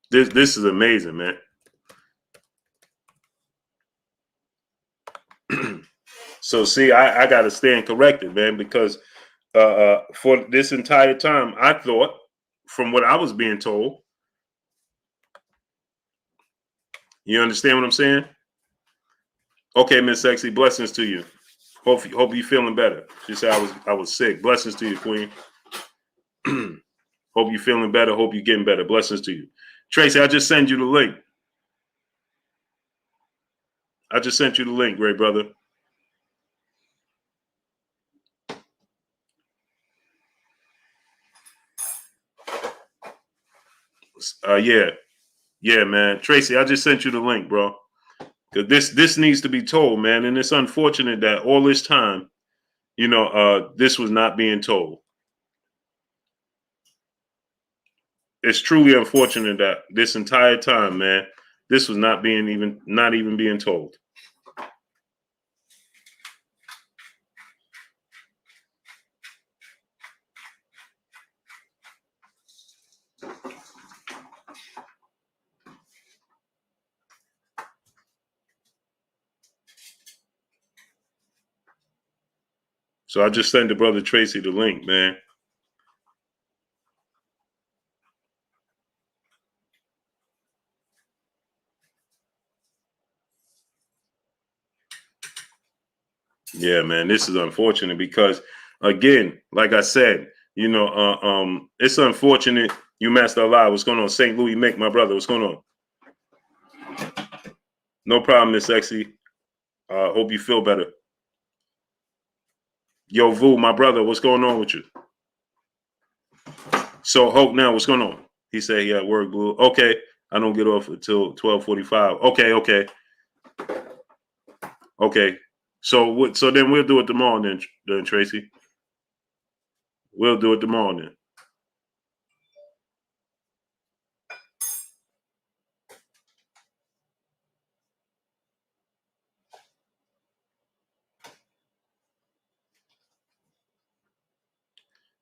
This is amazing, man. So see, I got to stand corrected, man, because for this entire time, I thought, from what I was being told, you understand what I'm saying? Okay, Miss Sexy, blessings to you. Hope you feeling better. She said I was sick. Blessings to you, Queen. Hope you feeling better. Hope you getting better. Blessings to you. Tracy, I just sent you the link. I just sent you the link, great brother. Yeah, man. Tracy, I just sent you the link, bro. Because this needs to be told, man. And it's unfortunate that all this time, you know, this was not being told. It's truly unfortunate that this entire time, man, this was not even being told. So I just sent the brother Tracy the link, man. Yeah, man, this is unfortunate because, again, like I said, you know, it's unfortunate. You Master Allah, what's going on? St. Louis Mick, my brother, what's going on? No problem, Miss Sexy. Hope you feel better. Yo, Vu, my brother, what's going on with you? So Hope now, what's going on? He said he at work, Blue. Okay, I don't get off until 12:45. Okay. So then we'll do it tomorrow then Tracy. We'll do it tomorrow then.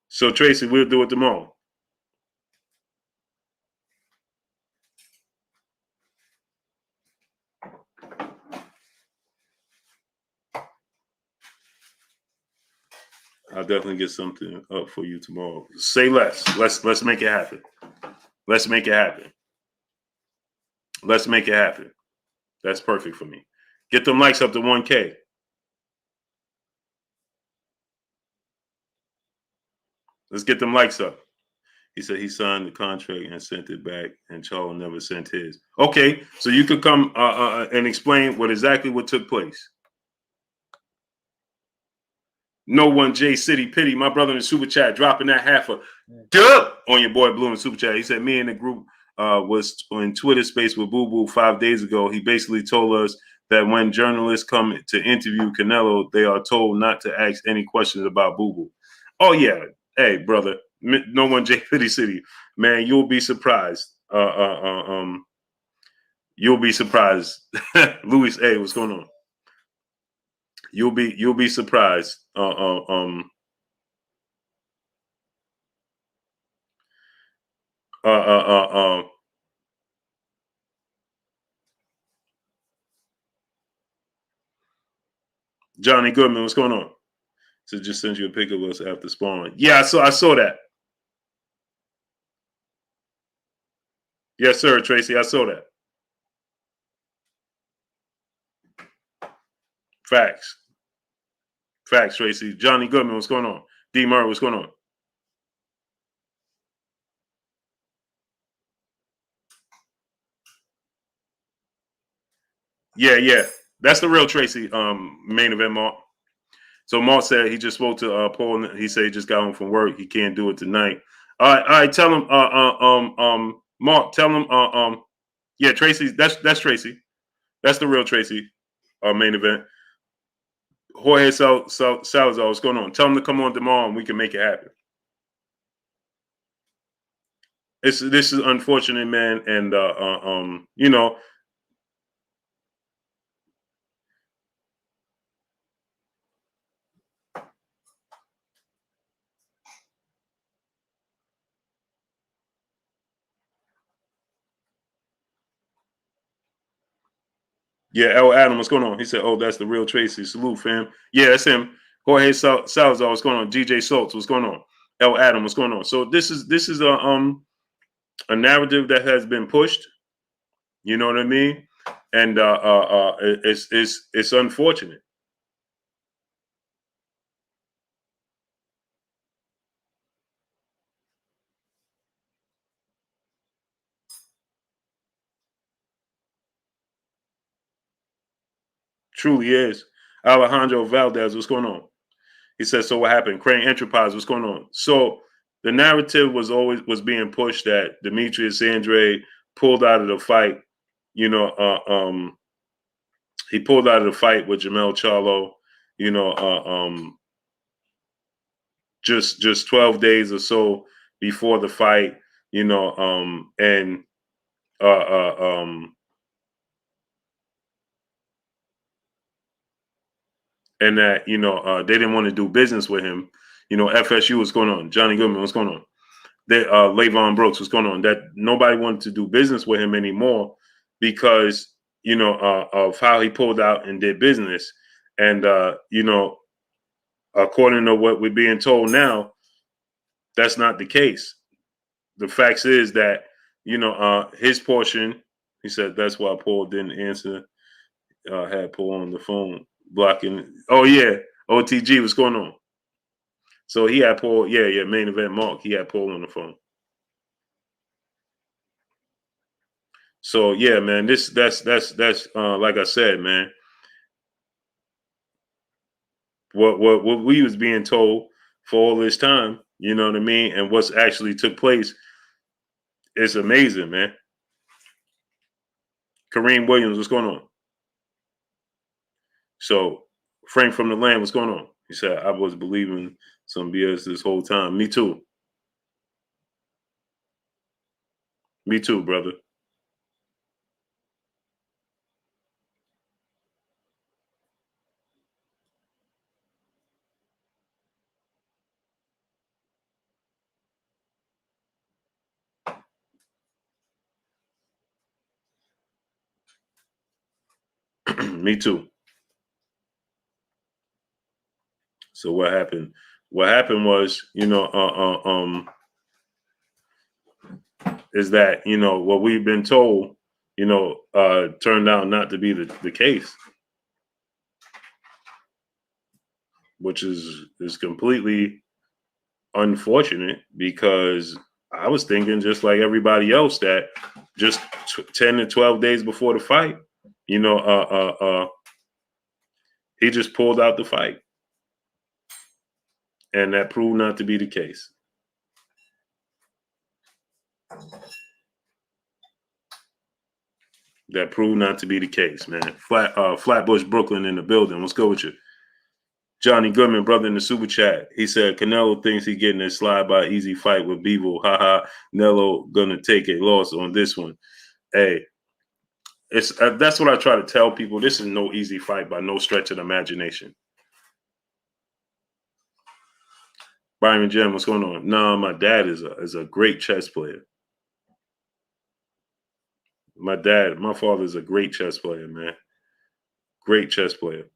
So Tracy, we'll do it tomorrow. I'll definitely get something up for you tomorrow. Say less. Let's make it happen. Let's make it happen. Let's make it happen. That's perfect for me. Get them likes up to 1K. Let's get them likes up. He said he signed the contract and sent it back, and Charlo never sent his. Okay, so you could come and explain exactly what took place. No one, J City Pity, my brother in the super chat, dropping that half a dub on your boy Blue in the super chat. He said me and the group was on Twitter space with Boo Boo 5 days ago. He basically told us that when journalists come to interview Canelo, they are told not to ask any questions about Boo Boo. Oh yeah, hey brother, no one, J Pity City, man, you'll be surprised. You'll be surprised. Louis, hey, what's going on? You'll be surprised. Johnny Goodman, what's going on? So just send you a pic of us after sparring. Yeah, I saw that. Yes, sir, Tracy, I saw that. Facts, Tracy. Johnny Goodman, what's going on? D Murray, what's going on? Yeah. That's the real Tracy. Main event Mark. So Mark said he just spoke to Paul. And he said he just got home from work. He can't do it tonight. All right. Tell him. Mark. Tell him. Yeah, Tracy. That's Tracy. That's the real Tracy. Main event. Jorge Salazar. What's going on? Tell him to come on tomorrow and we can make it happen. This is unfortunate, man, and you know. Yeah, L. Adam, what's going on? He said, "Oh, that's the real Tracy. Salute, fam. Yeah, that's him. Jorge Salazar, what's going on? DJ Salts, what's going on? L. Adam, what's going on? So this is a narrative that has been pushed. You know what I mean? And it's unfortunate. Truly is. Alejandro Valdez, what's going on? He says, so what happened? Crane Enterprise, what's going on? So the narrative was being pushed that Demetrius Andrade pulled out of the fight. You know, he pulled out of the fight with JERMELL. You know, just 12 days or so before the fight. You know, and uh, uh, um, and that they didn't want to do business with him. You know, FSU, what's going on? Johnny Goodman, what's going on? Levon Brooks, what's going on? That nobody wanted to do business with him anymore because of how he pulled out and did business. And according to what we're being told now, that's not the case. The facts is that his portion. He said that's why Paul didn't answer. Had Paul on the phone blocking. Oh yeah, OTG, what's going on? So he had Paul. Yeah, main event Mark. He had Paul on the phone. So yeah, man, that's like I said, man. What we was being told for all this time, you know what I mean, and what's actually took place is amazing, man. Kareem Williams, what's going on? So Frank from the land, what's going on? He said I was believing some BS this whole time. Me too. Me too, brother. Me too. So what happened? What happened was, is that what we've been told, turned out not to be the case, which is completely unfortunate because I was thinking just like everybody else that just 10 to 12 days before the fight, he just pulled out the fight, and that proved not to be the case. That proved not to be the case, man. Flatbush, Brooklyn in the building. What's good with you? Johnny Goodman, brother in the super chat. He said Canelo thinks he's getting a slide by easy fight with Bevo. Haha, Nello gonna take a loss on this one. Hey, it's that's what I try to tell people. This is no easy fight by no stretch of the imagination. Byron Jim, what's going on? No, my dad is a great chess player. My father is a great chess player, man. Great chess player.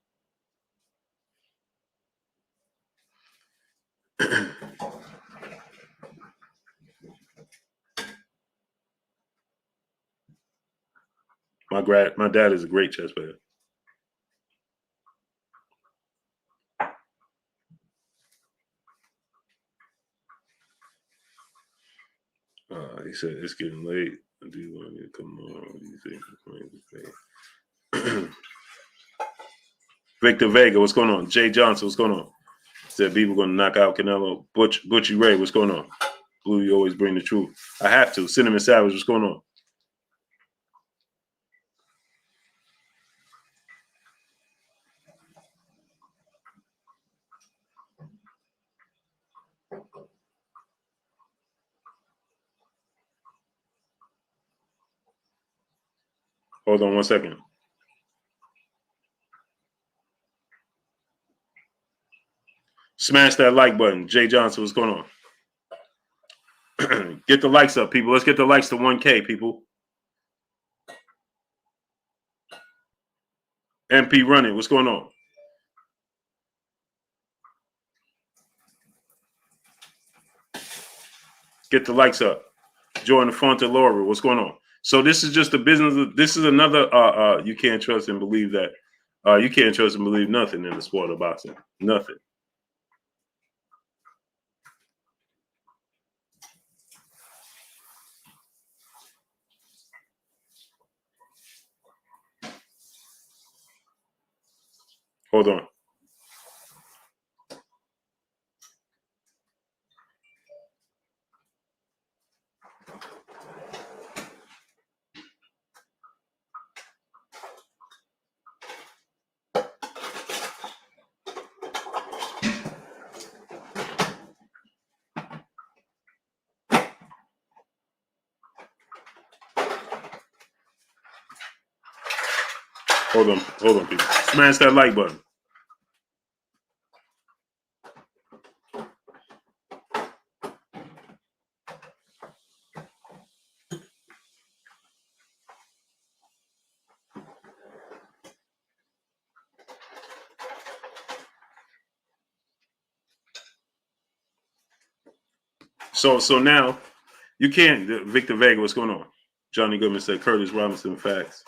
My dad is a great chess player. He said it's getting late. Do you want me to come on? What do you think? Victor Vega, what's going on? Jay Johnson, what's going on? Said people going to knock out Canelo. Butchie Ray, what's going on? Blue, you always bring the truth. I have to. Cinnamon Savage, what's going on? Hold on 1 second. Smash that like button. Jay Johnson, what's going on? Get the likes up, people. Let's get the likes to 1K, people. MP Running, what's going on? Get the likes up. Jordan Fonte Laura, what's going on? So this is just a business. This is another. You can't trust and believe that. You can't trust and believe nothing in the sport of boxing. Nothing. Hold on. Hold on, people. Smash that like button. So now you can't. Victor Vega, what's going on? Johnny Goodman said Curtis Robinson facts.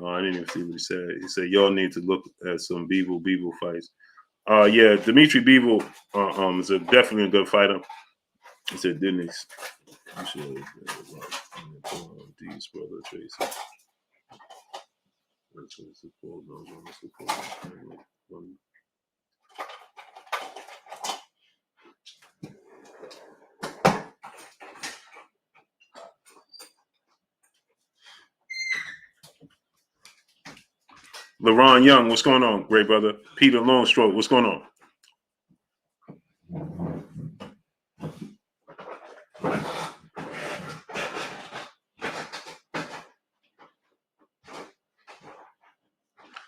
I didn't even see what he said. He said y'all need to look at some Beeble fights. Yeah, Dimitri Bivol is definitely a good fighter. He said, didn't he? These brother Tracy. LeRon Young, what's going on, great brother? Peter Longstroke, what's going on?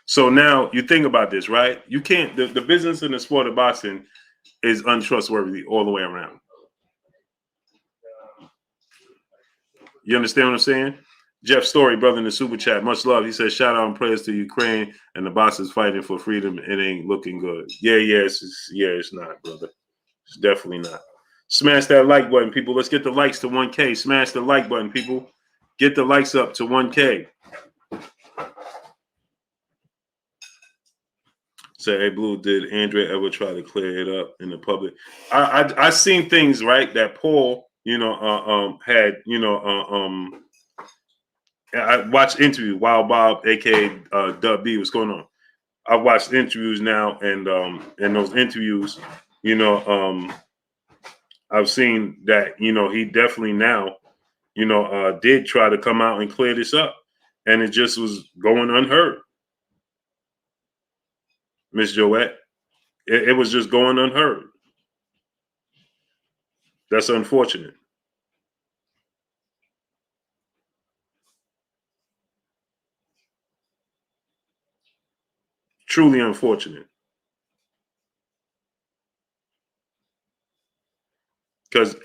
So now you think about this, right? You can't, the business in the sport of boxing is untrustworthy all the way around. You understand what I'm saying? Jeff Story, brother, in the super chat, much love. He says, shout out and prayers to Ukraine and the boxers fighting for freedom. It ain't looking good. It's not, brother. It's definitely not. Smash that like button, people. Let's get the likes to 1K. Smash the like button, people. Get the likes up to 1K. Say, hey, Blue, did Andre ever try to clear it up in the public? I seen things, right, that Paul, had, I watched interview Wild Bob, aka Dub B. What's going on? I watched interviews now, and in those interviews, I've seen that he definitely now, did try to come out and clear this up, and it just was going unheard. Miss Joette, it was just going unheard. That's unfortunate. Truly unfortunate. Because,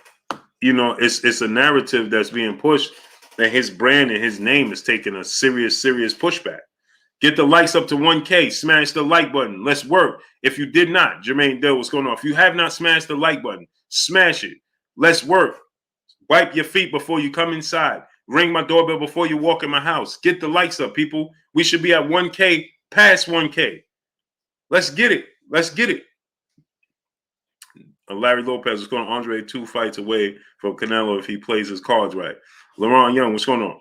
it's a narrative that's being pushed, and his brand and his name is taking a serious pushback. Get the likes up to 1K. Smash the like button. Let's work. If you did not, Jermaine Dell, what's going on? If you have not smashed the like button, smash it. Let's work. Wipe your feet before you come inside. Ring my doorbell before you walk in my house. Get the likes up, people. We should be at 1K, past 1K. Let's get it. Let's get it. Larry Lopez is going on. Andre 2 fights away from Canelo if he plays his cards right. LeRon Young, what's going on?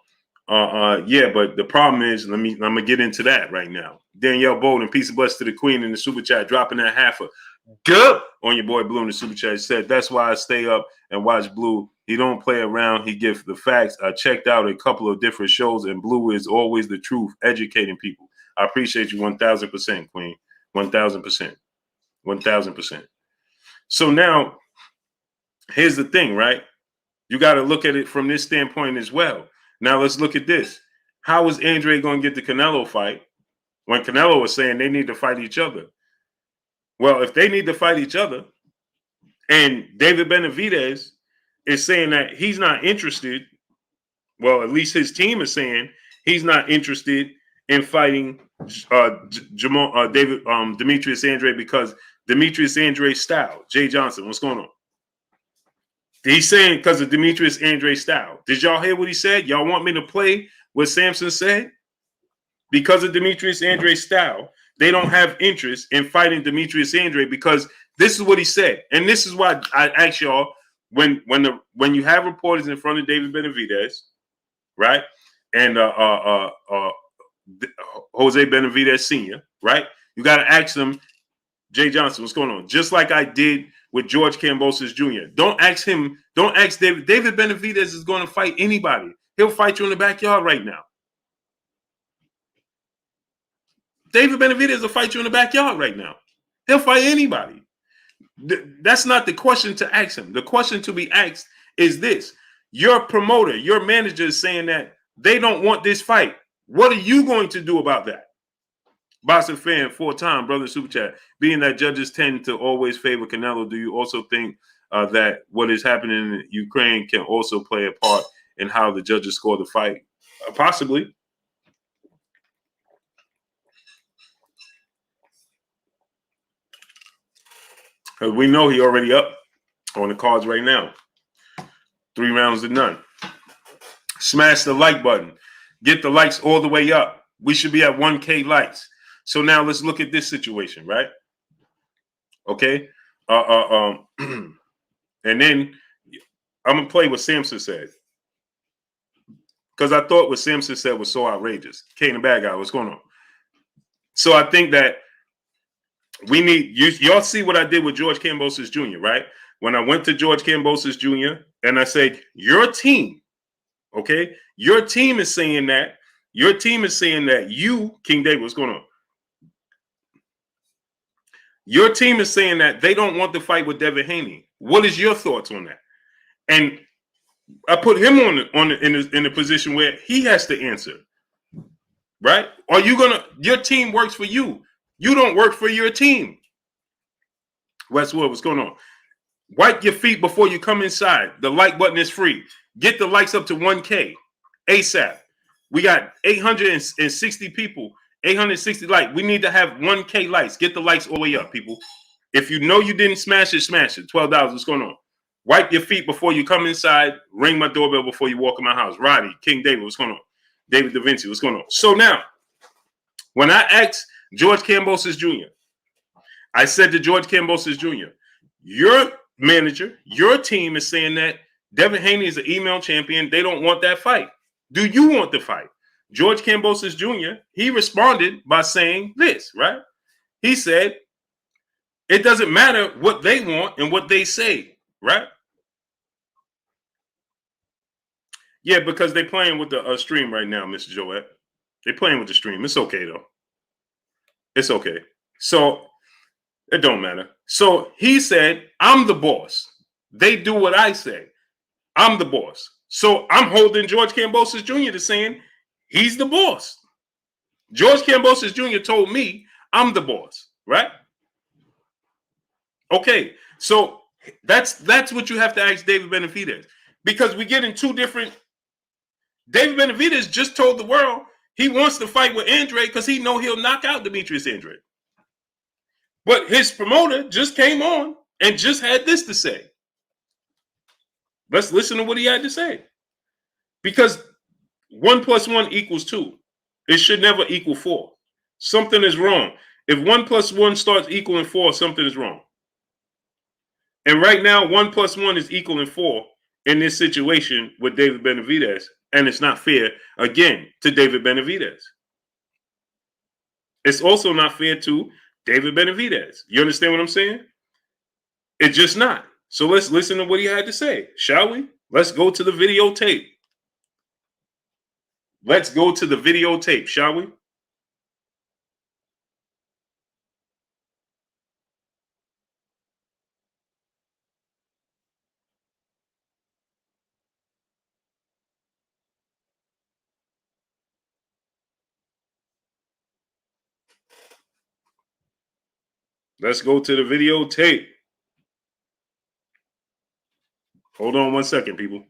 Yeah, but the problem is, I'm gonna get into that right now. Danielle Bolden, peace and bless to the queen in the super chat, dropping that half a good on your boy Blue in the super chat. Said that's why I stay up and watch Blue. He don't play around. He gives the facts. I checked out a couple of different shows, and Blue is always the truth, educating people. I appreciate you 1,000%, Queen. 1,000%. 1,000%. So now, here's the thing, right? You got to look at it from this standpoint as well. Now let's look at this. How is Andrade going to get the Canelo fight when Canelo was saying they need to fight each other? Well, if they need to fight each other, and David Benavidez is saying that he's not interested, well, at least his team is saying he's not interested in fighting Demetrius Andrade because Demetrius Andrade's style. Jay Johnson, what's going on? He's saying because of Demetrius Andrade's style. Did y'all hear what he said? Y'all want me to play what Samson said? Because of Demetrius Andrade's style, they don't have interest in fighting Demetrius Andrade because this is what he said. And this is why I ask y'all, when you have reporters in front of David Benavidez, right? And Jose Benavidez Sr., right? You got to ask them, Jay Johnson, what's going on? Just like I did with George Kambosos Jr. Don't ask him. Don't ask David. David Benavidez is going to fight anybody. He'll fight you in the backyard right now. David Benavidez will fight you in the backyard right now. He'll fight anybody. That's not the question to ask him. The question to be asked is this. Your promoter, your manager is saying that they don't want this fight. What are you going to do about that? Boxing fan, 4-time, brother super chat. Being that judges tend to always favor Canelo, do you also think that what is happening in Ukraine can also play a part in how the judges score the fight? Possibly. We know he already up on the cards right now. 3 rounds to none. Smash the like button. Get the likes all the way up. We should be at 1K likes. So now let's look at this situation, right? Okay. And then I'm gonna play what Samson said. Because I thought what Samson said was so outrageous. Kane the bad guy, what's going on? So I think that we need y'all see what I did with George Kambosos Jr., right? When I went to George Kambosos Jr. and I said, your team, okay, your team is saying that you, King David, what's going on? Your team is saying that they don't want to fight with Devin Haney. What is your thoughts on that? And I put him in a position where he has to answer, right? Are you your team works for you. You don't work for your team. Westwood, what's going on? Wipe your feet before you come inside. The like button is free. Get the likes up to 1K ASAP. We got 860 people. 860 likes. We need to have 1K likes. Get the likes all the way up, people. If you know you didn't smash it, smash it. $12. What's going on? Wipe your feet before you come inside. Ring my doorbell before you walk in my house. Roddy, King David, what's going on? David Da Vinci, what's going on? So now, when I asked George Kambosos Jr., I said to George Kambosos Jr., your manager, your team is saying that Devin Haney is an email champion. They don't want that fight. Do you want the fight? George Kambosos Jr., he responded by saying this, right? He said, it doesn't matter what they want and what they say, right? Yeah, because they're playing with the stream right now, Mr. Joette. They're playing with the stream. It's okay, though. It's okay. So it don't matter. So he said, I'm the boss. They do what I say. I'm the boss. So I'm holding George Kambosos Jr. to saying he's the boss. George Kambosos Jr. told me I'm the boss, right? Okay, so that's what you have to ask David Benavidez, because we get in two different. David Benavidez just told the world he wants to fight with Andrade because he know he'll knock out Demetrius Andrade. But his promoter just came on and just had this to say. Let's listen to what he had to say. Because 1 + 1 = 2. It should never equal 4. Something is wrong. If 1 + 1 starts equaling 4, something is wrong. And right now, 1 + 1 is equaling 4 in this situation with David Benavidez. And it's not fair, again, to David Benavidez. It's also not fair to David Benavidez. You understand what I'm saying? It's just not. So let's listen to what he had to say, shall we? Let's go to the videotape. Let's go to the videotape, shall we? Let's go to the videotape. Hold on 1 second, people.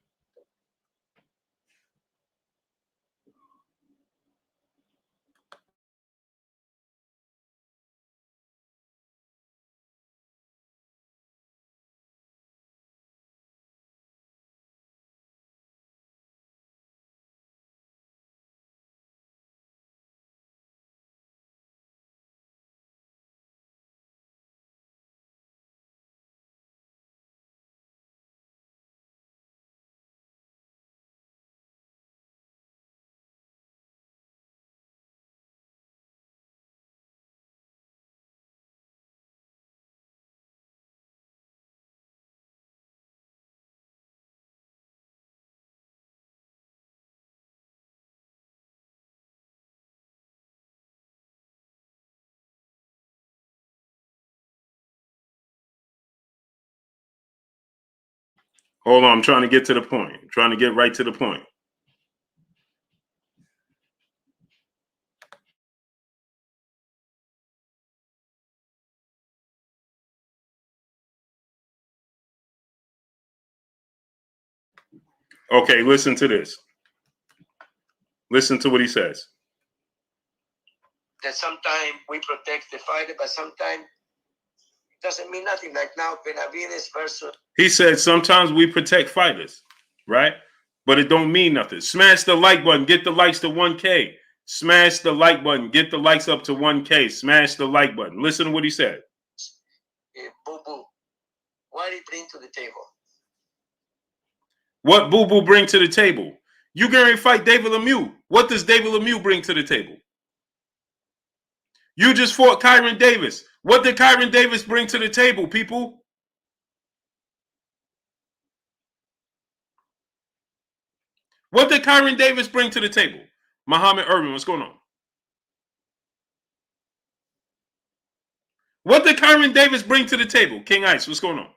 Hold on, I'm trying to get to the point. I'm trying to get right to the point. Okay, listen to this. Listen to what he says. That sometimes we protect the fighter, but sometimes it doesn't mean nothing. Like now, Benavidez versus... He said sometimes we protect fighters, right? But it don't mean nothing. Smash the like button. Get the likes to 1K. Smash the like button. Get the likes up to 1K. Smash the like button. Listen to what he said. Boo Boo, what did he bring to the table? What Boo Boo bring to the table? You going to fight David Lemieux. What does David Lemieux bring to the table? You just fought Kyron Davis. What did Kyron Davis bring to the table, people? What did Kyron Davis bring to the table? Muhammad Irvin, what's going on? What did Kyron Davis bring to the table? King Ice, what's going on?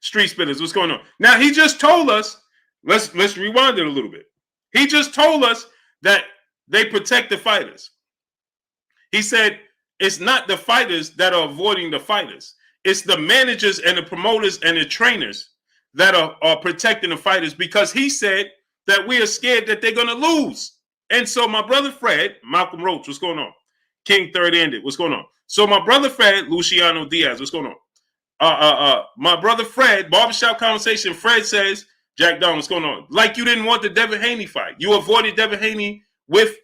Street Spitters, what's going on? Now, he just told us, let's rewind it a little bit. He just told us that they protect the fighters. He said it's not the fighters that are avoiding the fighters. It's the managers and the promoters and the trainers that are protecting the fighters, because he said that we are scared that they're going to lose. And so my brother Fred, Malcolm Roach, what's going on? King Third Ended, what's going on? So my brother Fred, Luciano Diaz, what's going on? My brother Fred, Barbershop Conversation, Fred says, Jack Down, what's going on? Like you didn't want the Devin Haney fight. You avoided Devin Haney with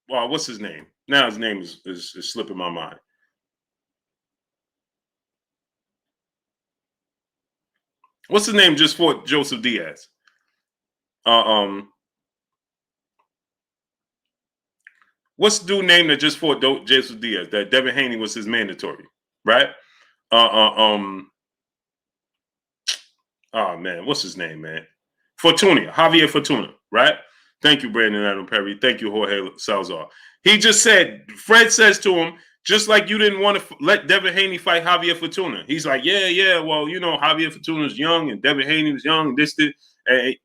what's his name? Now his name is slipping my mind. What's his name just fought Joseph Diaz? What's the dude name that just fought Joseph Diaz? That Devin Haney was his mandatory, right? Oh man, what's his name, man? Fortuna, Javier Fortuna, right? Thank you, Brandon Adam Perry. Thank you, Jorge Salazar. He just said, Fred says to him, just like you didn't want to let Devin Haney fight Javier Fortuna. He's like, yeah, well, you know, Javier Fortuna's young and Devin Haney was young and this.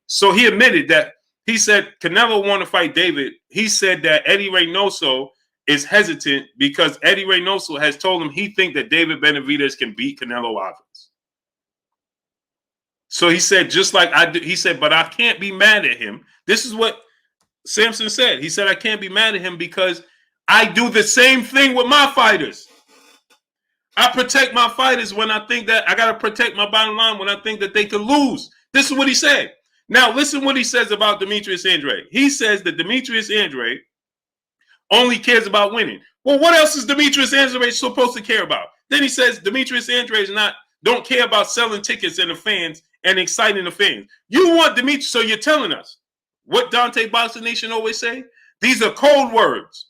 So he admitted that. He said Canelo want to fight David. He said that Eddie Reynoso is hesitant because Eddie Reynoso has told him he think that David Benavidez can beat Canelo Alvarez. So he said, just like I do, he said, but I can't be mad at him. This is what Samson said. He said, I can't be mad at him because I do the same thing with my fighters. I protect my fighters when I think that I got to protect my bottom line when I think that they could lose. This is what he said. Now, listen what he says about Demetrius Andrade. He says that Demetrius Andrade only cares about winning. Well, what else is Demetrius Andrade supposed to care about? Then he says Demetrius Andrade is not don't care about selling tickets and the fans and exciting the fans. You want Demetrius, so you're telling us what Dante Boxer Nation always say? These are code words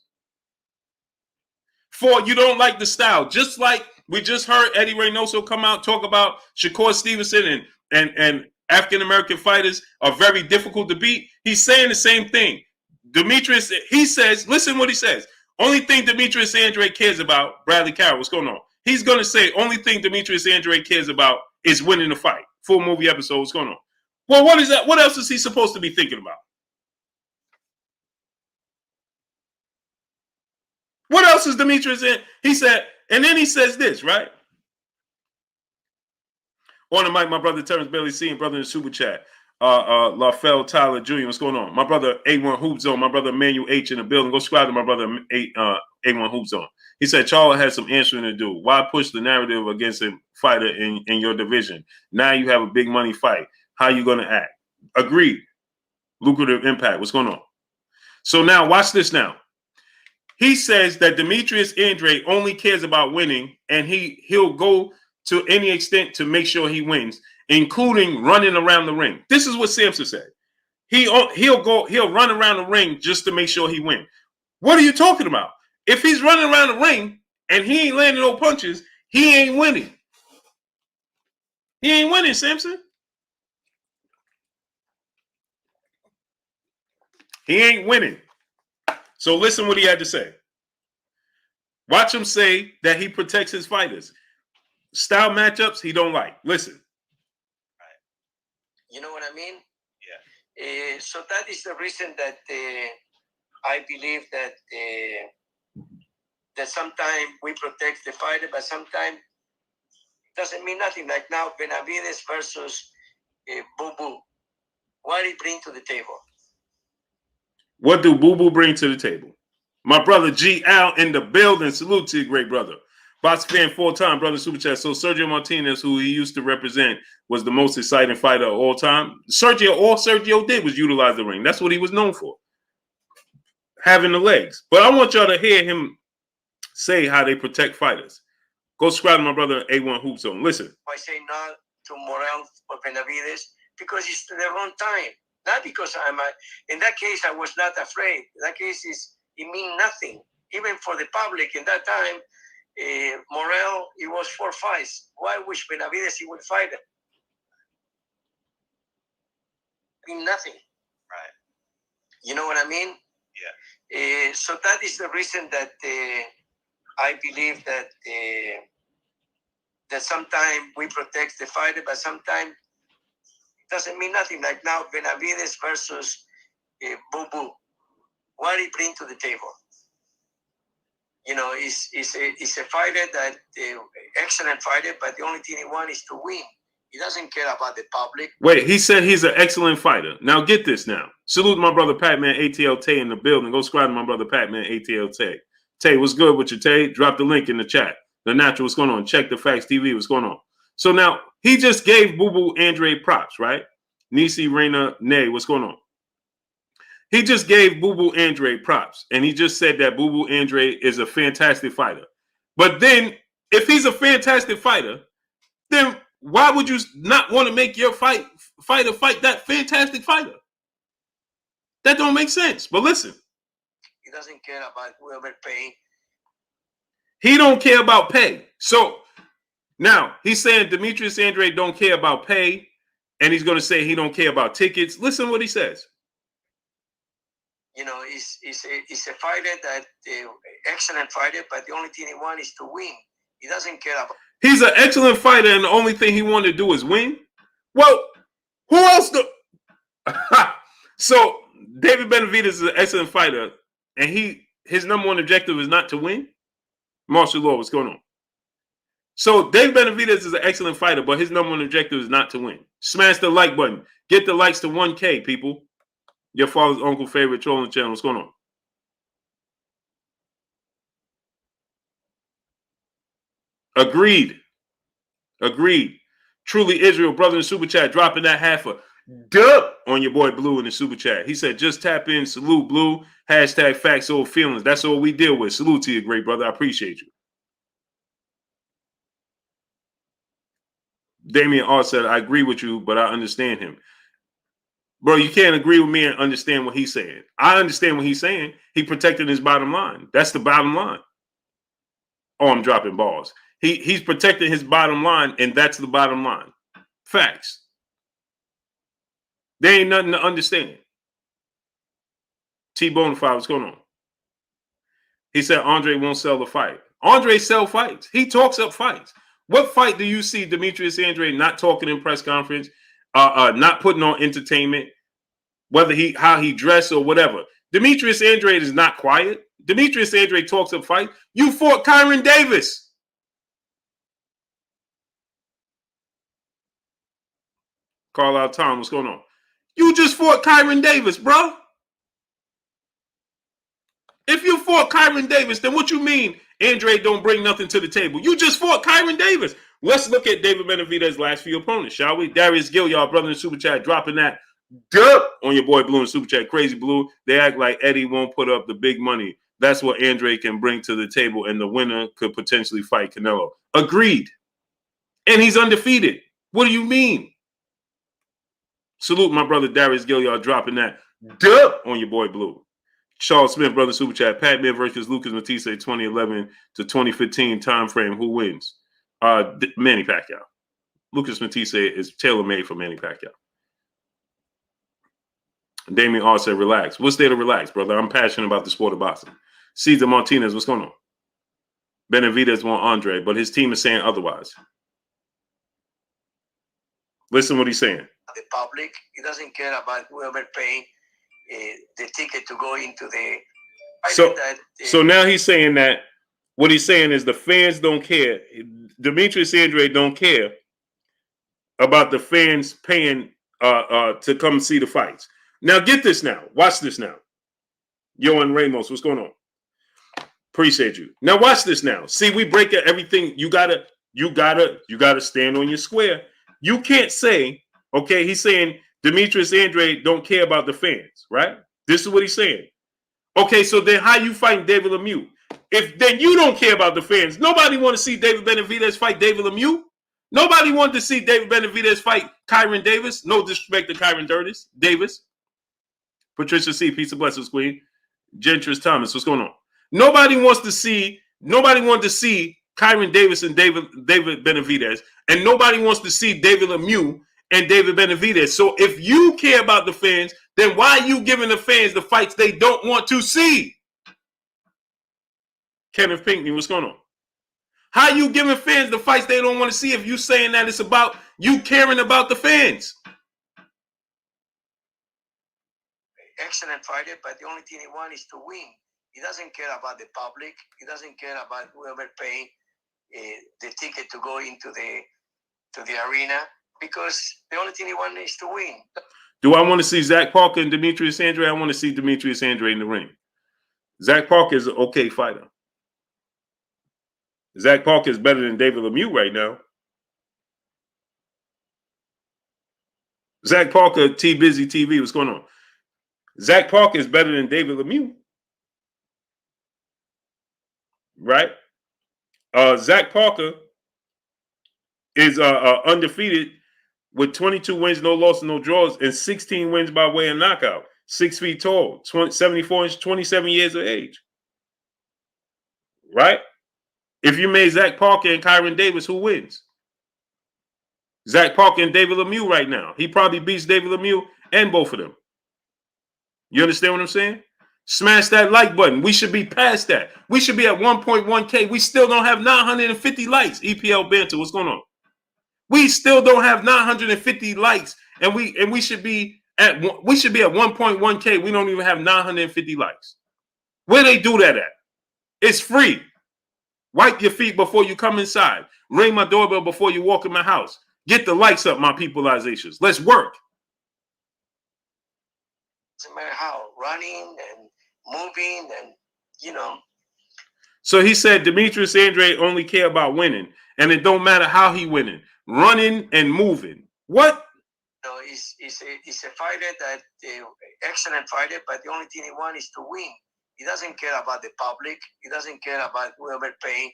for you don't like the style. Just like we just heard Eddie Reynoso come out talk about Shakur Stevenson and African American fighters are very difficult to beat. He's saying the same thing. Demetrius, he says, listen what he says. Only thing Demetrius Andrade cares about, Bradley Carroll, what's going on? He's going to say only thing Demetrius Andrade cares about is winning the fight. Full movie episode, what's going on? Well, what is that? What else is he supposed to be thinking about? What else is Demetrius in? He said, and then he says this, right? On the mic, my brother Terrence Bailey C and brother in the super chat. LaFell Tyler Jr., what's going on? My brother A1 Hoop Zone, my brother Emmanuel H in the building. Go subscribe to my brother A1 Hoop Zone. He said, Charlo has some answering to do. Why push the narrative against a fighter in your division? Now you have a big money fight. How you going to act? Agreed. Lucrative impact. What's going on? So now watch this now. He says that Demetrius Andrade only cares about winning, and he'll go to any extent to make sure he wins, including running around the ring. This is what Sampson said. He'll run around the ring just to make sure he wins. What are you talking about? If he's running around the ring and he ain't landing no punches, he ain't winning. He ain't winning, Sampson. He ain't winning. So listen what he had to say. Watch him say that he protects his fighters. Style matchups he don't like. Listen. You know what I mean? Yeah. So that is the reason that I believe that that sometimes we protect the fighter, but sometimes it doesn't mean nothing. Like now, Benavidez versus Boo Boo. What did he bring to the table? What do Boo Boo bring to the table? My brother G. Al in the building. Salute to you, great brother. Box fan full-time, brother super chat. So Sergio Martinez, who he used to represent, was the most exciting fighter of all time. All Sergio did was utilize the ring. That's what he was known for. Having the legs. But I want y'all to hear him say how they protect fighters. Go subscribe to my brother A1 Hoop Zone. Listen. I say no to Morel or Benavidez because it's the wrong time. Not because in that case, I was not afraid. In that case, it means nothing. Even for the public in that time, Morel, it was 4 fights. Why wish Benavidez he would fight him? I mean, nothing. Right. You know what I mean? Yeah. So that is the reason that I believe that that sometimes we protect the fighter, but sometimes it doesn't mean nothing. Like now, Benavidez versus Boo Boo. What did he bring to the table? You know, he's a fighter that excellent fighter, but the only thing he wants is to win. He doesn't care about the public. Wait, he said he's an excellent fighter. Now get this now. Salute my brother Pac-Man ATL Tay in the building. Go subscribe to my brother Pac-Man ATL Tay. Tay, what's good with you, Tay? Drop the link in the chat. The Natural, what's going on? Check the Facts TV, what's going on? So now, he just gave Boo Boo Andrade props, right? Nisi Reina Nay, what's going on? He just gave Boo Boo Andrade props, and he just said that Boo Boo Andrade is a fantastic fighter. But then, if he's a fantastic fighter, then why would you not want to make your fighter fight that fantastic fighter? That don't make sense. But listen. He doesn't care about whoever pay. He don't care about pay. So now he's saying Demetrius Andrade don't care about pay, and he's going to say he don't care about tickets. Listen to what he says. You know, he's a fighter that excellent fighter, but the only thing he wants is to win. He doesn't care about. He's an excellent fighter, and the only thing he wanted to do is win. Well, who else? So David Benavidez is an excellent fighter, and his number one objective is not to win. Martial law, what's going on? So David Benavidez is an excellent fighter, but his number one objective is not to win. Smash the like button. Get the likes to 1K, people. Your father's uncle favorite trolling channel. What's going on? Agreed. Agreed. Truly Israel, brother in super chat, dropping that half a dub on your boy Blue in the super chat. He said, just tap in, salute Blue, hashtag facts over feelings. That's all we deal with. Salute to you, great brother. I appreciate you. Damien R said, I agree with you, but I understand him. Bro, you can't agree with me and understand what he's saying. I understand what he's saying. He protected his bottom line. That's the bottom line. Oh, I'm dropping balls. He's protecting his bottom line, and that's the bottom line. Facts. There ain't nothing to understand. T-Bonafide, what's going on? He said Andre won't sell the fight. Andre sell fights. He talks up fights. What fight do you see Demetrius Andrade not talking in press conference, not putting on entertainment, whether how he dressed or whatever? Demetrius Andrade is not quiet. Demetrius Andrade talks up fight. You fought Kyron Davis. Call out Tom, what's going on? You just fought Kyron Davis, bro. If you fought Kyron Davis, then what you mean Andrade don't bring nothing to the table? You just fought Kyron Davis. Let's look at David Benavidez's last few opponents, shall we? Darius Gill, y'all brother in Super Chat, dropping that on your boy Blue in Super Chat. Crazy Blue. They act like Eddie won't put up the big money. That's what Andrade can bring to the table, and the winner could potentially fight Canelo. Agreed. And he's undefeated. What do you mean? Salute my brother Darius Gill, y'all dropping that on your boy Blue. Charles Smith, brother Super Chat. Pat-Man versus Lucas Matisse, 2011 to 2015 time frame. Who wins? Manny Pacquiao. Lucas Matisse is tailor-made for Manny Pacquiao. Damien R said, relax. What's there to relax, brother? I'm passionate about the sport of boxing. Cesar Martinez, what's going on? Benavidez won Andre, but his team is saying otherwise. Listen what he's saying. The public, he doesn't care about whoever paying the ticket to go into the. So now he's saying that what he's saying is the fans don't care. Demetrius Andrade don't care about the fans paying to come see the fights. Now get this now. Watch this now. Yohan Ramos, what's going on? Appreciate you. Now watch this now. See, we break everything. You gotta stand on your square. You can't say, okay, he's saying Demetrius Andrade don't care about the fans, right? This is what he's saying. Okay, so then how you fighting David Lemieux? If then you don't care about the fans, nobody want to see David Benavidez fight David Lemieux. Nobody wanted to see David Benavidez fight Kyron Davis. No disrespect to Kyron Davis. Patricia C, peace and blessings, Queen. Gentris Thomas, what's going on? Nobody wanted to see Kyron Davis and David Benavidez, and nobody wants to see David Lemieux and David Benavidez. So if you care about the fans, then why are you giving the fans the fights they don't want to see? Kenneth Pinkney, what's going on? How are you giving fans the fights they don't want to see if you saying that it's about you caring about the fans? Excellent fighter, but the only thing he wants is to win. He doesn't care about the public. He doesn't care about whoever paying the ticket to go into the arena, because the only thing he wants is to win. Do I want to see Zach Parker and Demetrius Andrade? I want to see Demetrius Andrade in the ring. Zach Parker is an okay fighter. Zach Parker is better than David Lemieux right now. Zach Parker, T-Busy TV, what's going on? Zach Parker is better than David Lemieux. Right? Zach Parker is undefeated with 22 wins, no losses, no draws, and 16 wins by way of knockout. 6 feet tall, 74 inches, 27 years of age. Right? If you made Zach Parker and Kyron Davis, who wins? Zach Parker and David Lemieux right now. He probably beats David Lemieux and both of them. You understand what I'm saying? Smash that like button. We should be past that. We should be at 1.1K. We still don't have 950 likes. EPL Banter, what's going on? We still don't have 950 likes, and we should be at 1.1K. We don't even have 950 likes. Where they do that at? It's free. Wipe your feet before you come inside. Ring my doorbell before you walk in my house. Get the likes up, my peopleizations. Let's work. Doesn't matter how, running and moving and, you know. So he said Demetrius Andrade only care about winning, and it don't matter how he winning, running and moving. What? No, he's a fighter that excellent fighter, but the only thing he wants is to win. He doesn't care about the public. He doesn't care about whoever paying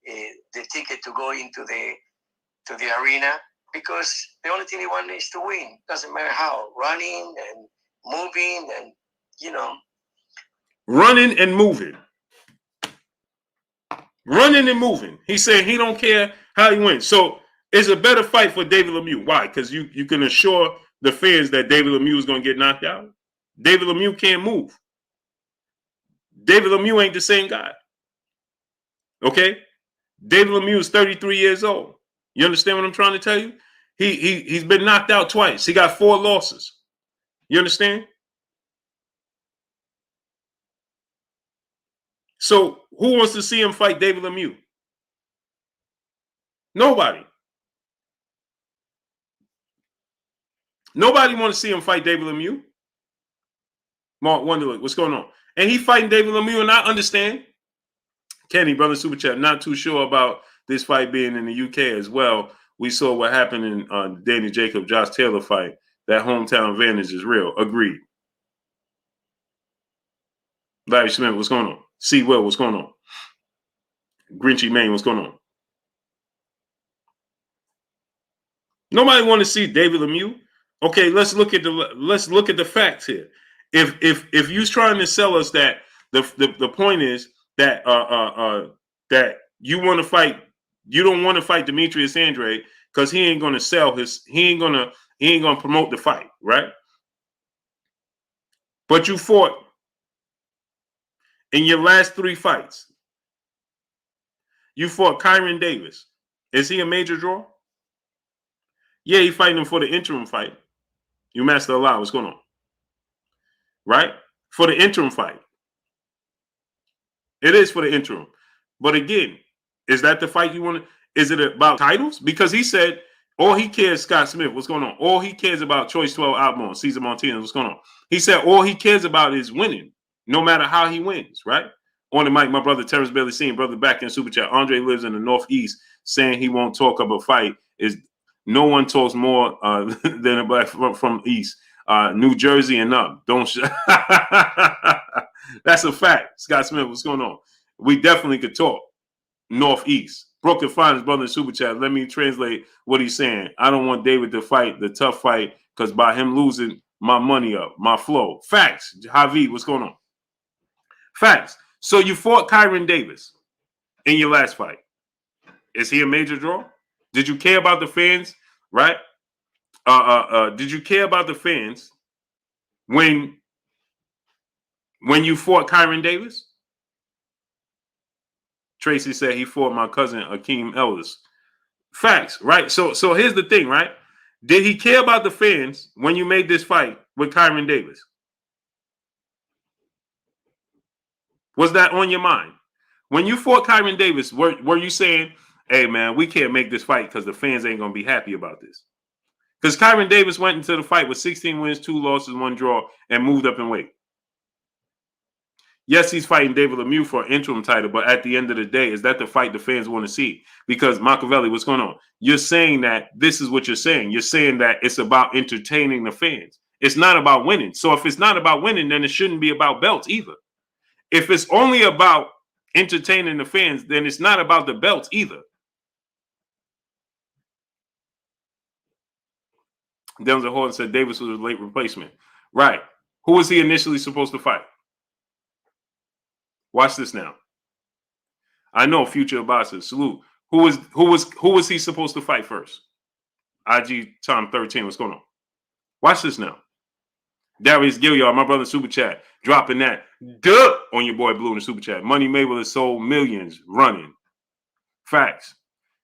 the ticket to go into the arena, because the only thing he wants is to win. Doesn't matter how, running and moving and, you know. Running and moving. Running and moving. He said he don't care how he wins. So it's a better fight for David Lemieux. Why? Because you can assure the fans that David Lemieux is going to get knocked out. David Lemieux can't move. David Lemieux ain't the same guy. Okay? David Lemieux is 33 years old. You understand what I'm trying to tell you? He's been knocked out twice. He got 4 losses. You understand? So who wants to see him fight David Lemieux? Nobody. Nobody want to see him fight David Lemieux. Mark Wonderlick, what's going on? And he fighting David Lemieux, and I understand. Kenny, brother Super Chat, not too sure about this fight being in the UK as well. We saw what happened in Danny Jacob, Josh Taylor fight. That hometown advantage is real. Agreed. Larry Smith, what's going on? C. Will, what's going on? Grinchy Maine, what's going on? Nobody want to see David Lemieux. Okay, let's look at the facts here. If you're trying to sell us that the point is that that you want to fight, you don't want to fight Demetrius Andrade because he ain't gonna sell his, he ain't gonna promote the fight, right? But you fought in your last 3 fights. You fought Kyron Davis. Is he a major draw? Yeah, he fighting him for the interim fight. You Master Allah, what's going on? Right? For the interim fight. It is for the interim. But again, is that the fight you want to? Is it about titles? Because he said all he cares, Scott Smith, what's going on? All he cares about, Choice 12 Outlaw, Cesar Martinez, what's going on? He said all he cares about is winning, no matter how he wins, right? On the mic, my brother Terrence Bailey seen, brother back in Super Chat. Andre lives in the Northeast, saying he won't talk of a fight. Is no one talks more than a black from East. New Jersey and up. Don't That's a fact. Scott Smith, what's going on? We definitely could talk. Northeast. Brooke Finest, brother in Super Chat. Let me translate what he's saying. I don't want David to fight the tough fight because by him losing my money up, my flow. Facts. Javi, what's going on? Facts. So you fought Kyron Davis in your last fight. Is he a major draw? Did you care about the fans? Right? Did you care about the fans when you fought Kyron Davis? Tracy said he fought my cousin Akeem Ellis. Facts, right? So here's the thing, right? Did he care about the fans when you made this fight with Kyron Davis? Was that on your mind? When you fought Kyron Davis, were you saying, hey, man, we can't make this fight because the fans ain't going to be happy about this? Because Kyron Davis went into the fight with 16 wins, 2 losses, 1 draw, and moved up in weight. Yes, he's fighting David Lemieux for an interim title, but at the end of the day, is that the fight the fans want to see? Because Machiavelli, what's going on? You're saying that this is what you're saying. You're saying that it's about entertaining the fans. It's not about winning. So if it's not about winning, then it shouldn't be about belts either. If it's only about entertaining the fans, then it's not about the belts either. Denzel Horton said Davis was a late replacement. Right. Who was he initially supposed to fight? Watch this now. I know Future Abasa. Salute. Who was he supposed to fight first? IG Tom 13. What's going on? Watch this now. Darius Gilliard, my brother Super Chat, dropping that duh on your boy Blue in the Super Chat. Money Mayweather sold millions running. Facts.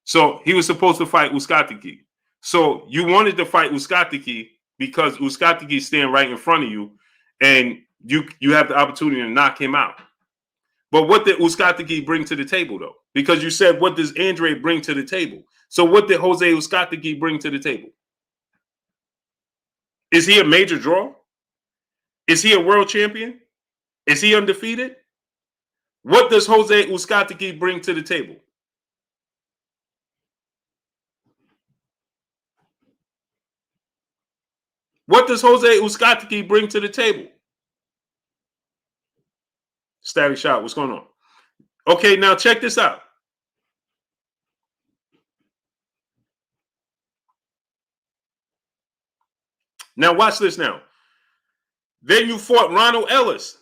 So he was supposed to fight Uskatiki. So you wanted to fight Uskatiki because Uskatiki is standing right in front of you, and you have the opportunity to knock him out. But what did Uskatiki bring to the table, though? Because you said, what does Andre bring to the table? So what did Jose Uskatiki bring to the table? Is he a major draw? Is he a world champion? Is he undefeated? What does Jose Uskatiki bring to the table? What does Jose Uskatiki bring to the table? Static Shot, what's going on? Okay, now check this out. Now watch this now. Then you fought Ronald Ellis.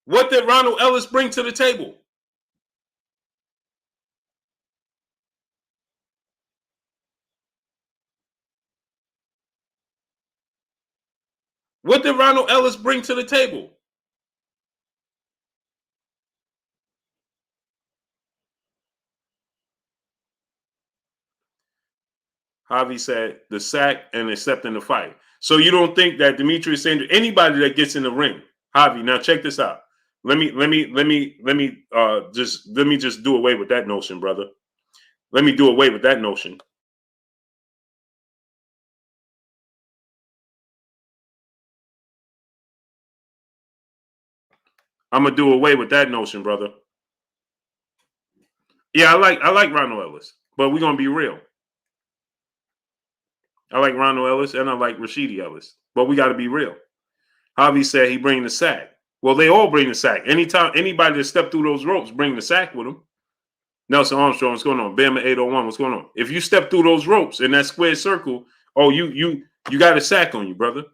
What did Ronald Ellis bring to the table? What did Ronald Ellis bring to the table? Javi said the sack and accepting the fight. So you don't think that Demetrius Andrade, anybody that gets in the ring, Javi, now check this out. Let me just do away with that notion, brother. Let me do away with that notion. I'm gonna do away with that notion, brother. Yeah, I like Ronald Ellis, but we're gonna be real. I like Ronald Ellis and I like Rashidi Ellis, but we got to be real. Javi said he bring the sack. Well, they all bring the sack. Anytime anybody that step through those ropes bring the sack with them. Nelson Armstrong, what's going on? Bama 801, what's going on? If you step through those ropes in that square circle, oh, you got a sack on you, brother.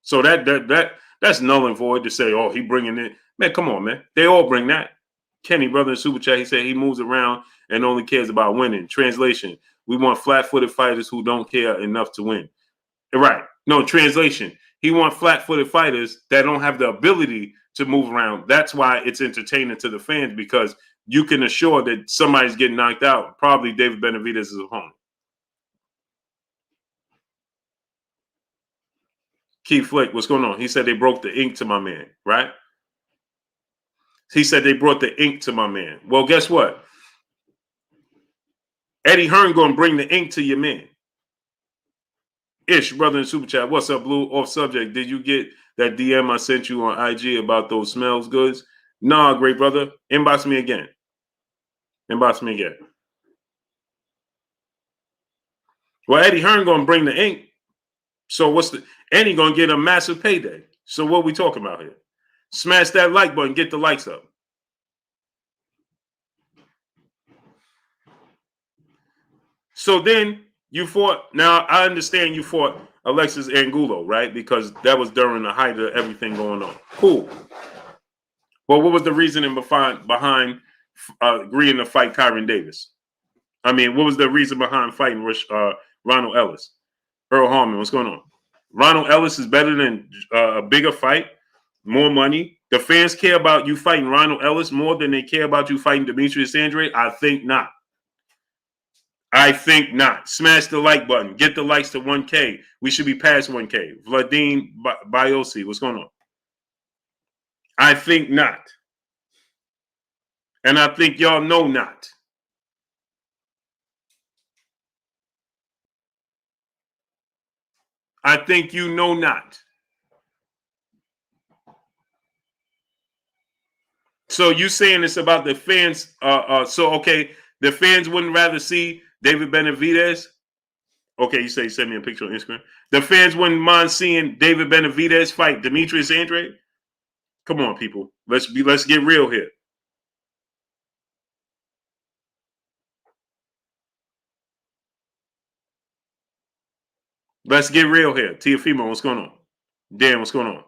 So that's null and void to say, oh, he bringing it. Man, come on, man. They all bring that. Kenny, brother in Super Chat, he said he moves around and only cares about winning. Translation, we want flat-footed fighters who don't care enough to win. Right. No, translation, he wants flat-footed fighters that don't have the ability to move around. That's why it's entertaining to the fans, because you can assure that somebody's getting knocked out. Probably David Benavidez' opponent. Keith Flick, what's going on? He said they broke the ink to my man, right? He said they brought the ink to my man. Well, guess what? Eddie Hearn going to bring the ink to your man. Ish, brother in Super Chat. What's up, Blue? Off subject. Did you get that DM I sent you on IG about those smells goods? Nah, great brother. Inbox me again. Inbox me again. Well, Eddie Hearn going to bring the ink. So and he going to get a massive payday. So what we talking about here? Smash that like button. Get the likes up. So then you fought. Now, I understand you fought Alexis Angulo, right? Because that was during the height of everything going on. Cool. Well, what was the reasoning behind agreeing to fight Kyron Davis? I mean, what was the reason behind fighting Ronald Ellis? Earl Harmon, what's going on? Ronald Ellis is better than a bigger fight, more money. The fans care about you fighting Ronald Ellis more than they care about you fighting Demetrius Andrade? I think not. I think not. Smash the like button. Get the likes to 1K. We should be past 1K. Vladimir Biosi, what's going on? I think not. And I think y'all know not. I think you know not. So you saying it's about the fans? So okay, the fans wouldn't rather see David Benavidez. Okay, you say send me a picture on Instagram. The fans wouldn't mind seeing David Benavidez fight Demetrius Andrade. Come on, people. Let's get real here. Let's get real here. Tiafimo, what's going on? Dan, what's going on?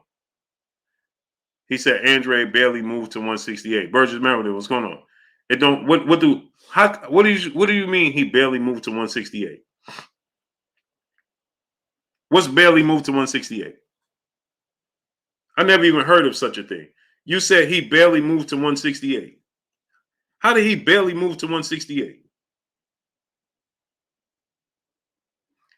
He said Andrade barely moved to 168. Burgess Meredith, what's going on? It don't. What do you mean he barely moved to 168? What's barely moved to 168? I never even heard of such a thing. You said he barely moved to 168. How did he barely move to 168?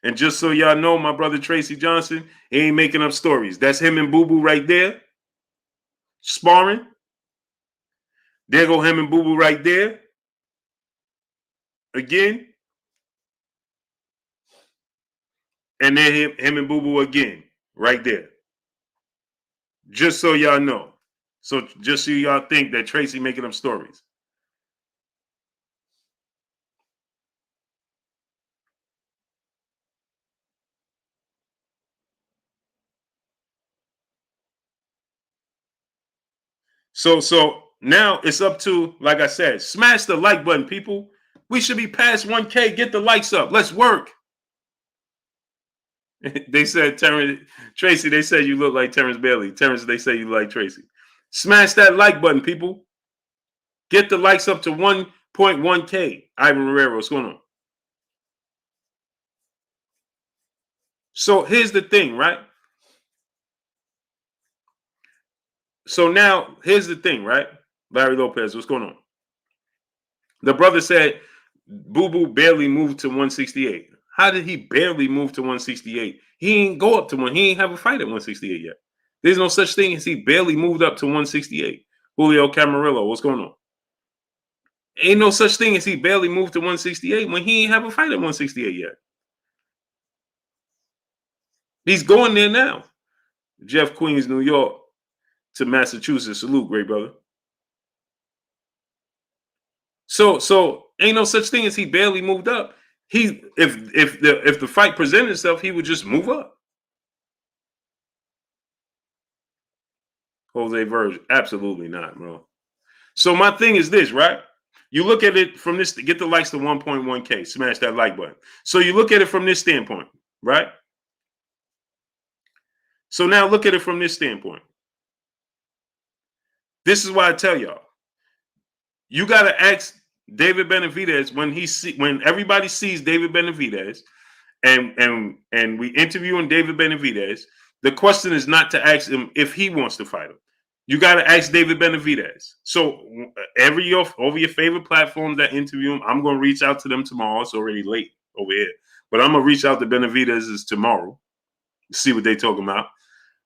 And just so y'all know, my brother Tracy Johnson, he ain't making up stories. That's him and Boo Boo right there. Sparring. There go him and Boo Boo right there. Again. And then him and Boo Boo again. Right there. Just so y'all know. So just so y'all think that Tracy making up stories. So now it's up to, like I said, smash the like button, people. We should be past 1K. Get the likes up. Let's work. They said Tracy, they said you look like Terrence Bailey. Terrence, they say you look like Tracy. Smash that like button, people. Get the likes up to 1.1K. Ivan Rivera, what's going on? So here's the thing, right? So now here's the thing, right? Larry Lopez, what's going on? The brother said Boo Boo barely moved to 168. How did he barely move to 168? He ain't go up to one. He ain't have a fight at 168 yet. There's no such thing as he barely moved up to 168. Julio Camarillo, what's going on? Ain't no such thing as he barely moved to 168 when he ain't have a fight at 168 yet. He's going there now. Jeff Queens, New York to Massachusetts. Salute, great brother. So ain't no such thing as he barely moved up. If the fight presented itself, he would just move up. Jose Verge, absolutely not, bro. So my thing is this, right? You look at it from this, get the likes to 1.1K, smash that like button. So you look at it from this standpoint, right? So now look at it from this standpoint. This is why I tell y'all, you got to ask David Benavidez when everybody sees David Benavidez and we interviewing David Benavidez, the question is not to ask him if he wants to fight him. You got to ask David Benavidez. So over your favorite platforms that interview him, I'm going to reach out to them tomorrow. It's already late over here, but I'm going to reach out to Benavidez tomorrow, see what they talking about,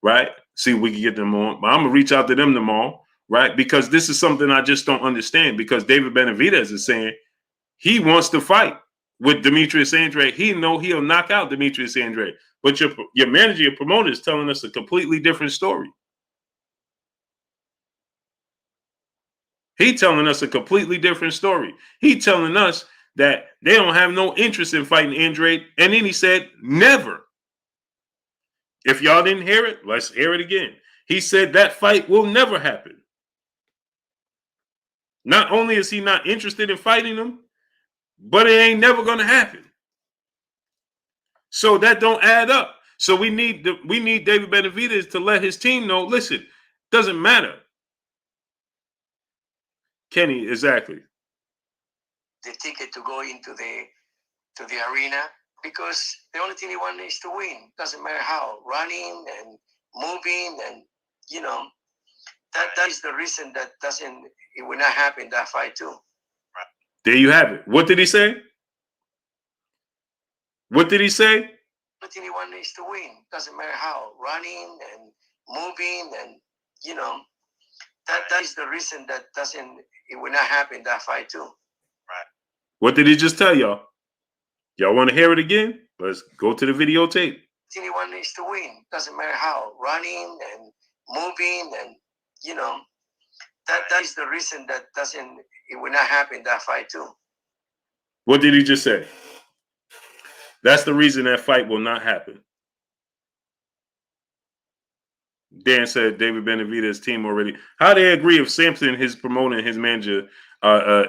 right? See if we can get them on. But I'm going to reach out to them tomorrow, right? Because this is something I just don't understand, because David Benavidez is saying he wants to fight with Demetrius Andrade. He know he'll knock out Demetrius Andrade. But your manager, your promoter is telling us a completely different story. He telling us a completely different story. He telling us that they don't have no interest in fighting Andrade. And then he said, never. If y'all didn't hear it, let's hear it again. He said that fight will never happen. Not only is he not interested in fighting him, but it ain't never going to happen. So that don't add up. So we need David Benavidez to let his team know, listen, doesn't matter. Kenny, exactly. The ticket to go into the arena, because the only thing he wants is to win. Doesn't matter how, running and moving, and that is the reason that it will not happen, that fight too. There you have it. What did he say? What did he say? The only thing he wants is to win. Doesn't matter how, running and moving, and that is the reason that it will not happen, that fight too. Right. What did he just tell y'all? Y'all want to hear it again? Let's go to the videotape. The only one is to win. Doesn't matter how, running and moving, and that is the reason that it will not happen, that fight too. What did he just say? That's the reason that fight will not happen. Dan said David Benavidez' team already. How they agree if Sampson, his promoter, and his manager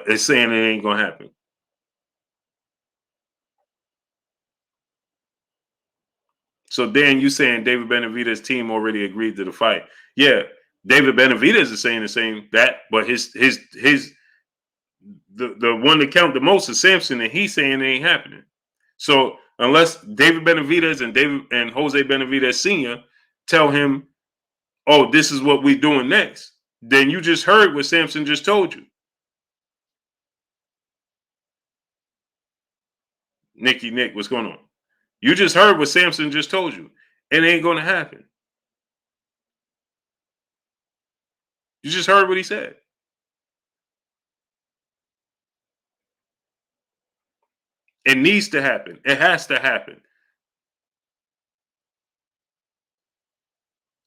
is saying it ain't gonna happen? So Dan, you saying David Benavidez' team already agreed to the fight? Yeah, David Benavidez is saying the same that, but the one that count the most is Sampson, and he's saying it ain't happening. So unless David Benavidez and Jose Benavidez Sr. tell him, oh, this is what we're doing next, then you just heard what Sampson just told you. Nick, what's going on? You just heard what Sampson just told you. It ain't going to happen. You just heard what he said. It needs to happen. It has to happen.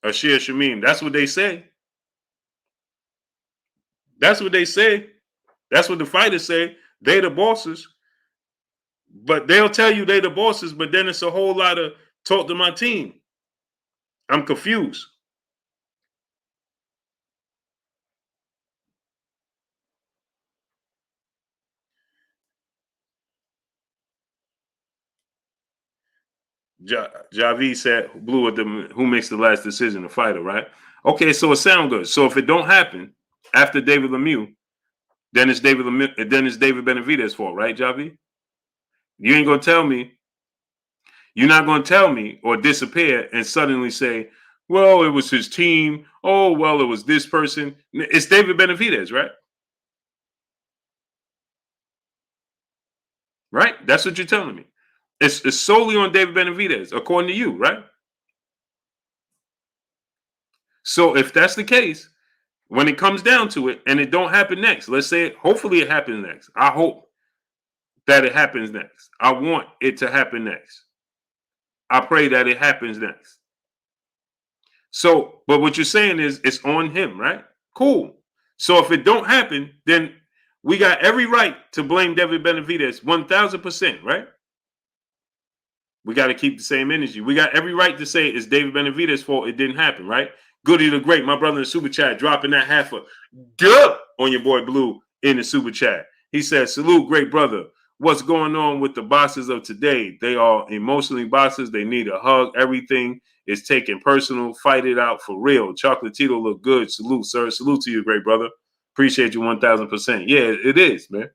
Ashir Shamim, that's what they say. That's what they say. That's what the fighters say. They the bosses. But they'll tell you they the bosses, but then it's a whole lot of talk to my team. I'm confused. Javi said, "Blue at the who makes the last decision, the fighter, right?" Okay, so it sounds good. So if it don't happen after David Lemieux, then it's David Benavidez' fault, right, Javi? You ain't gonna tell me. You're not gonna tell me or disappear and suddenly say, "Well, it was his team. Oh, well, it was this person." It's David Benavidez, right? Right? That's what you're telling me. It's solely on David Benavidez, according to you, right? So if that's the case, when it comes down to it and it don't happen next, let's say hopefully it happens next. I hope that it happens next. I want it to happen next. I pray that it happens next. So, but what you're saying is it's on him, right? Cool. So if it don't happen, then we got every right to blame David Benavidez 1000%, right? We got to keep the same energy. We got every right to say it's David Benavidez' fault it didn't happen, right? Goody the Great, my brother in the super chat, dropping that half a duh on your boy Blue in the super chat. He said, "Salute, great brother. What's going on with the bosses of today? They are emotionally bosses. They need a hug. Everything is taken personal. Fight it out for real. Chocolatito look good. Salute, sir. Salute to you, great brother. Appreciate you 1000%. Yeah, it is, man.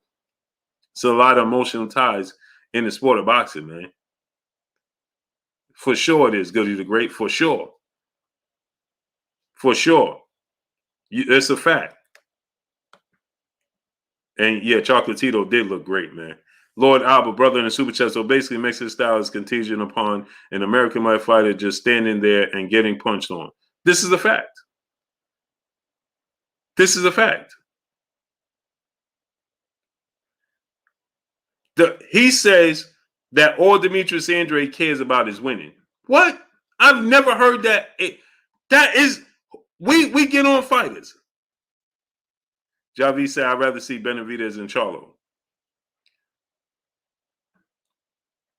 It's a lot of emotional ties in the sport of boxing, man. For sure it is, Goody the Great. For sure. For sure. It's a fact. And yeah, Chocolatito did look great, man. Lord Albert, brother in the super chat. So basically, Mexican style is contingent upon an American life fighter just standing there and getting punched on. This is a fact. This is a fact. He says that all Demetrius Andrade cares about is winning. What? I've never heard that. That is, we get on fighters. Javi said, "I'd rather see Benavidez and Charlo."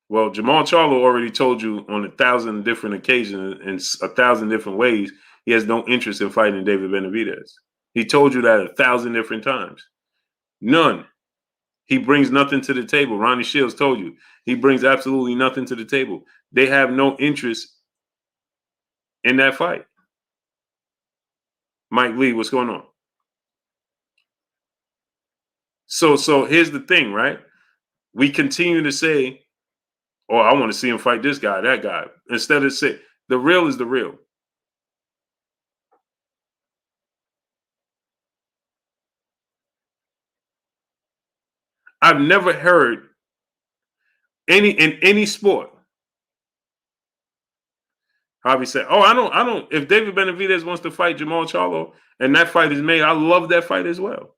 Well, Jamal Charlo already told you on 1,000 different occasions in 1,000 different ways he has no interest in fighting David Benavidez. He told you that 1,000 different times. None. He brings nothing to the table. Ronnie Shields told you he brings absolutely nothing to the table. They have no interest in that fight. Mike Lee, what's going on? So here's the thing, right? We continue to say, "Oh, I want to see him fight this guy, that guy," instead of say the real is the real. I've never heard in any sport. Javi said, "Oh, I don't. If David Benavidez wants to fight Jamal Charlo and that fight is made, I love that fight as well.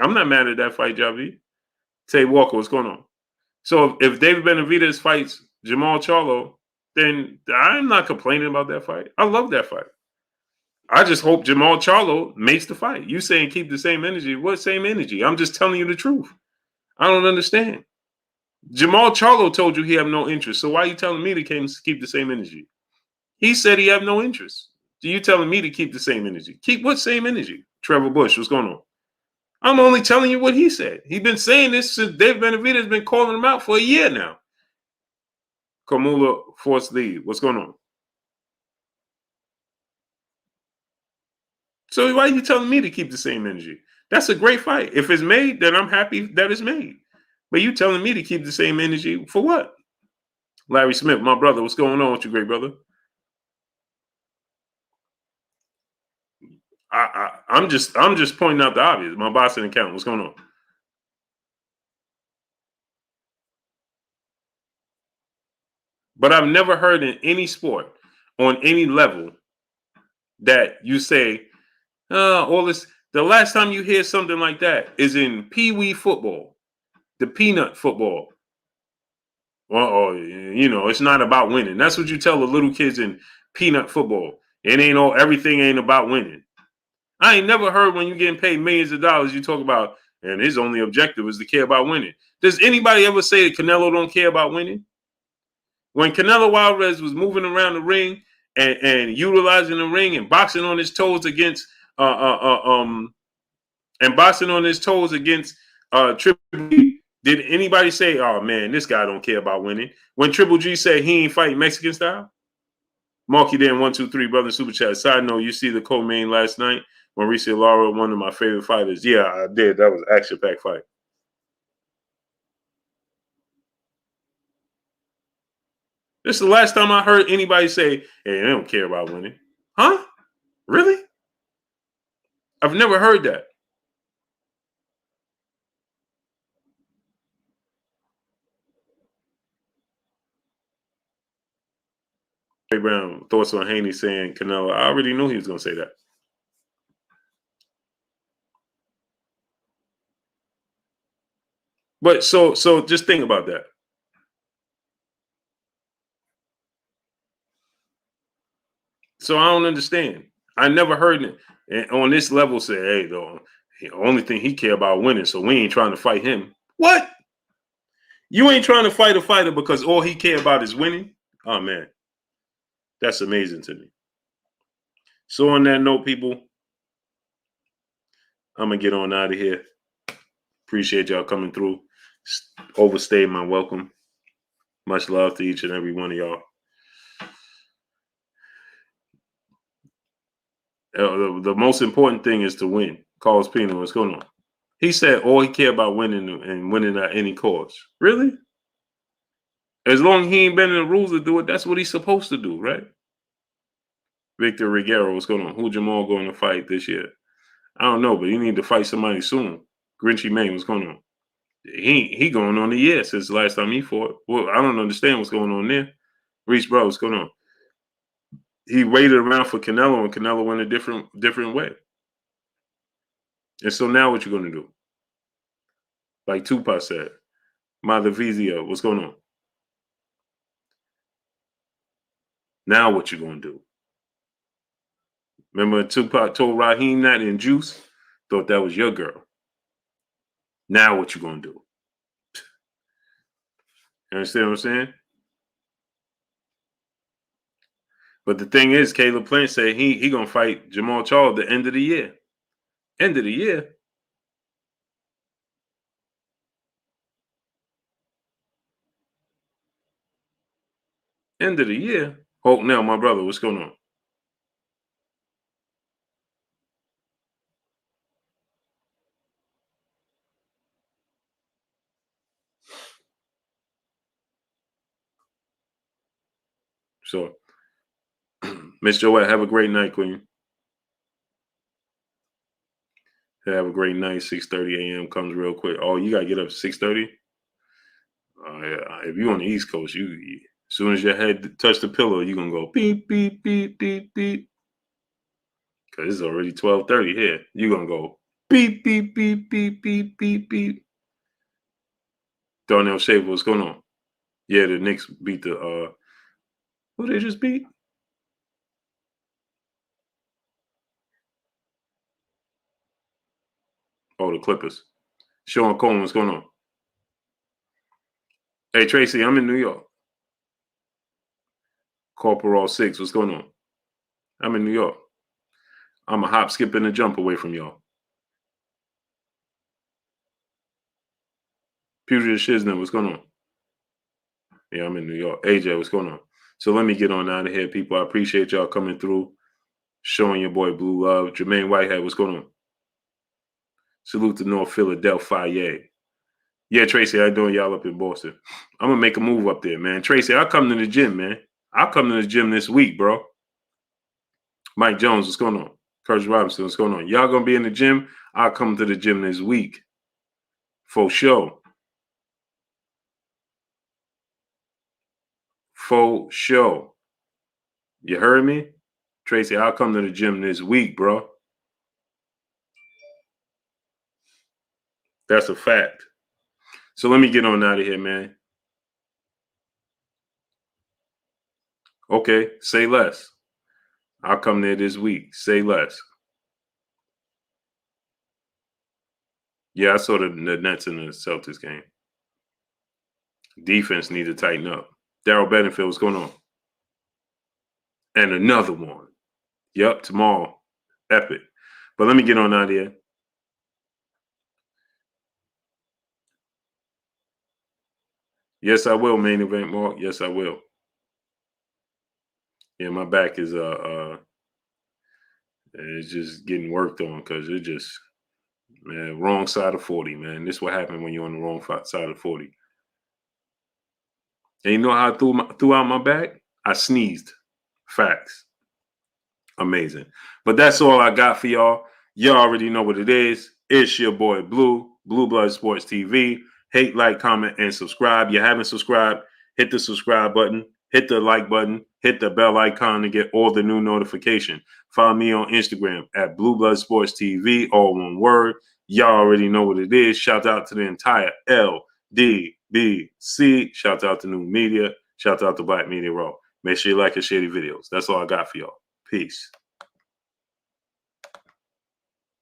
I'm not mad at that fight, Javi." Tay Walker, what's going on? So if David Benavidez fights Jamal Charlo, then I'm not complaining about that fight. I love that fight. I just hope Jamal Charlo makes the fight. You saying keep the same energy? What same energy? I'm just telling you the truth. I don't understand. Jamal Charlo told you he have no interest. So why are you telling me to keep the same energy? He said he have no interest. So you telling me to keep the same energy? Keep what same energy? Trevor Bush, what's going on? I'm only telling you what he said. He's been saying this since Dave Benavidez has been calling him out for a year now. Kamula Force Lead, what's going on? So why are you telling me to keep the same energy? That's a great fight. If it's made, then I'm happy that it's made. But you telling me to keep the same energy for what? Larry Smith, my brother, what's going on with you, great brother? I'm just pointing out the obvious. My boxing account, what's going on? But I've never heard in any sport on any level that you say, all this. The last time you hear something like that is in Pee-wee football, the peanut football. Well, it's not about winning. That's what you tell the little kids in peanut football. It ain't all, everything ain't about winning. I ain't never heard when you're getting paid millions of dollars, you talk about, and his only objective is to care about winning. Does anybody ever say that Canelo don't care about winning? When Canelo Alvarez was moving around the ring and utilizing the ring and boxing on his toes against Triple G, Did anybody say, oh, man, this guy don't care about winning? When Triple G said he ain't fighting Mexican style? Marky Dan 123, brother, super chat. Side note, you see the co-main last night? Mauricio Lara, one of my favorite fighters. Yeah, I did. That was an action-packed fight. This is the last time I heard anybody say, hey, they don't care about winning. Huh? Really? I've never heard that. Ray Brown, thoughts on Haney saying Canelo. I already knew he was going to say that. But so just think about that. So I don't understand. I never heard it on this level say, hey, the only thing he care about winning, so we ain't trying to fight him. What? You ain't trying to fight a fighter because all he care about is winning? Oh, man. That's amazing to me. So on that note, people, I'm going to get on out of here. Appreciate y'all coming through. Overstayed my welcome. Much love to each and every one of y'all. The most important thing is to win. Carlos Pino, what's going on? He said all he care about winning and winning at any cost. Really? As long as he ain't bending the rules to do it, that's what he's supposed to do, right? Victor Reguero, what's going on? Who Jamal going to fight this year? I don't know, but he need to fight somebody soon. Grinchy Maine, what's going on? He going on a year since the last time he fought. Well, I don't understand what's going on there. Reese, bro, what's going on? He waited around for Canelo, and Canelo went a different way. And so now what you going to do? Like Tupac said, Mother Vizia, what's going on? Now what you going to do? Remember Tupac told Raheem that in Juice? Thought that was your girl. Now what you going to do? You understand what I'm saying? But the thing is, Caleb Plant said he going to fight Jamal Charlo at the end of the year. End of the year? End of the year? Hope now, my brother, what's going on? So, Miss Joette, have a great night, Queen. Have a great night. 6:30 a.m. comes real quick. Oh, you got to get up at 6:30? Yeah. If you're on the East Coast, you as soon as your head touch the pillow, you're going to go beep, beep, beep, beep, beep. Because it's already 12:30 here. You're going to go beep, beep, beep, beep, beep, beep, beep. Darnell Shaver, what's going on? Yeah, the Knicks beat the who they just beat? Oh, the Clippers. Sean Coleman, what's going on? Hey, Tracy, I'm in New York. Corporal 6, what's going on? I'm in New York. I'm a hop, skip, and a jump away from y'all. Puget Shiznit, what's going on? Yeah, I'm in New York. AJ, what's going on? So let me get on out of here, people. I appreciate y'all coming through, showing your boy Blue Love. Jermaine Whitehead, what's going on? Salute to North Philadelphia. Yeah, Tracy, how you doing y'all up in Boston? I'm going to make a move up there, man. Tracy, I'll come to the gym, man. I'll come to the gym this week, bro. Mike Jones, what's going on? Curtis Robinson, what's going on? Y'all going to be in the gym? I'll come to the gym this week. For sure. For sure. You heard me? Tracy, I'll come to the gym this week, bro. That's a fact. So let me get on out of here, man. Okay, say less. I'll come there this week. Say less. Yeah, I saw the Nets in the Celtics game. Defense need to tighten up. Daryl Bedingfield, what's going on? And another one. Yep, tomorrow. Epic. But let me get on out of here. Yes, I will, main event, Mark. Yes, I will. Yeah, my back is it's just getting worked on because it just, man, wrong side of 40, man. This is what happened when you're on the wrong side of 40. And you know how I threw out my back? I sneezed. Facts. Amazing. But that's all I got for y'all. Y'all already know what it is. It's your boy Blue Blood Sports TV. Hate, like, comment, and subscribe. You haven't subscribed, hit the subscribe button, hit the like button, hit the bell icon to get all the new notification. Follow me on Instagram at Blue Blood Sports TV, all one word. Y'all already know what it is. Shout out to the entire LDBC. Shout out to New Media. Shout out to Black Media Raw. Make sure you like and share the videos. That's all I got for y'all. Peace.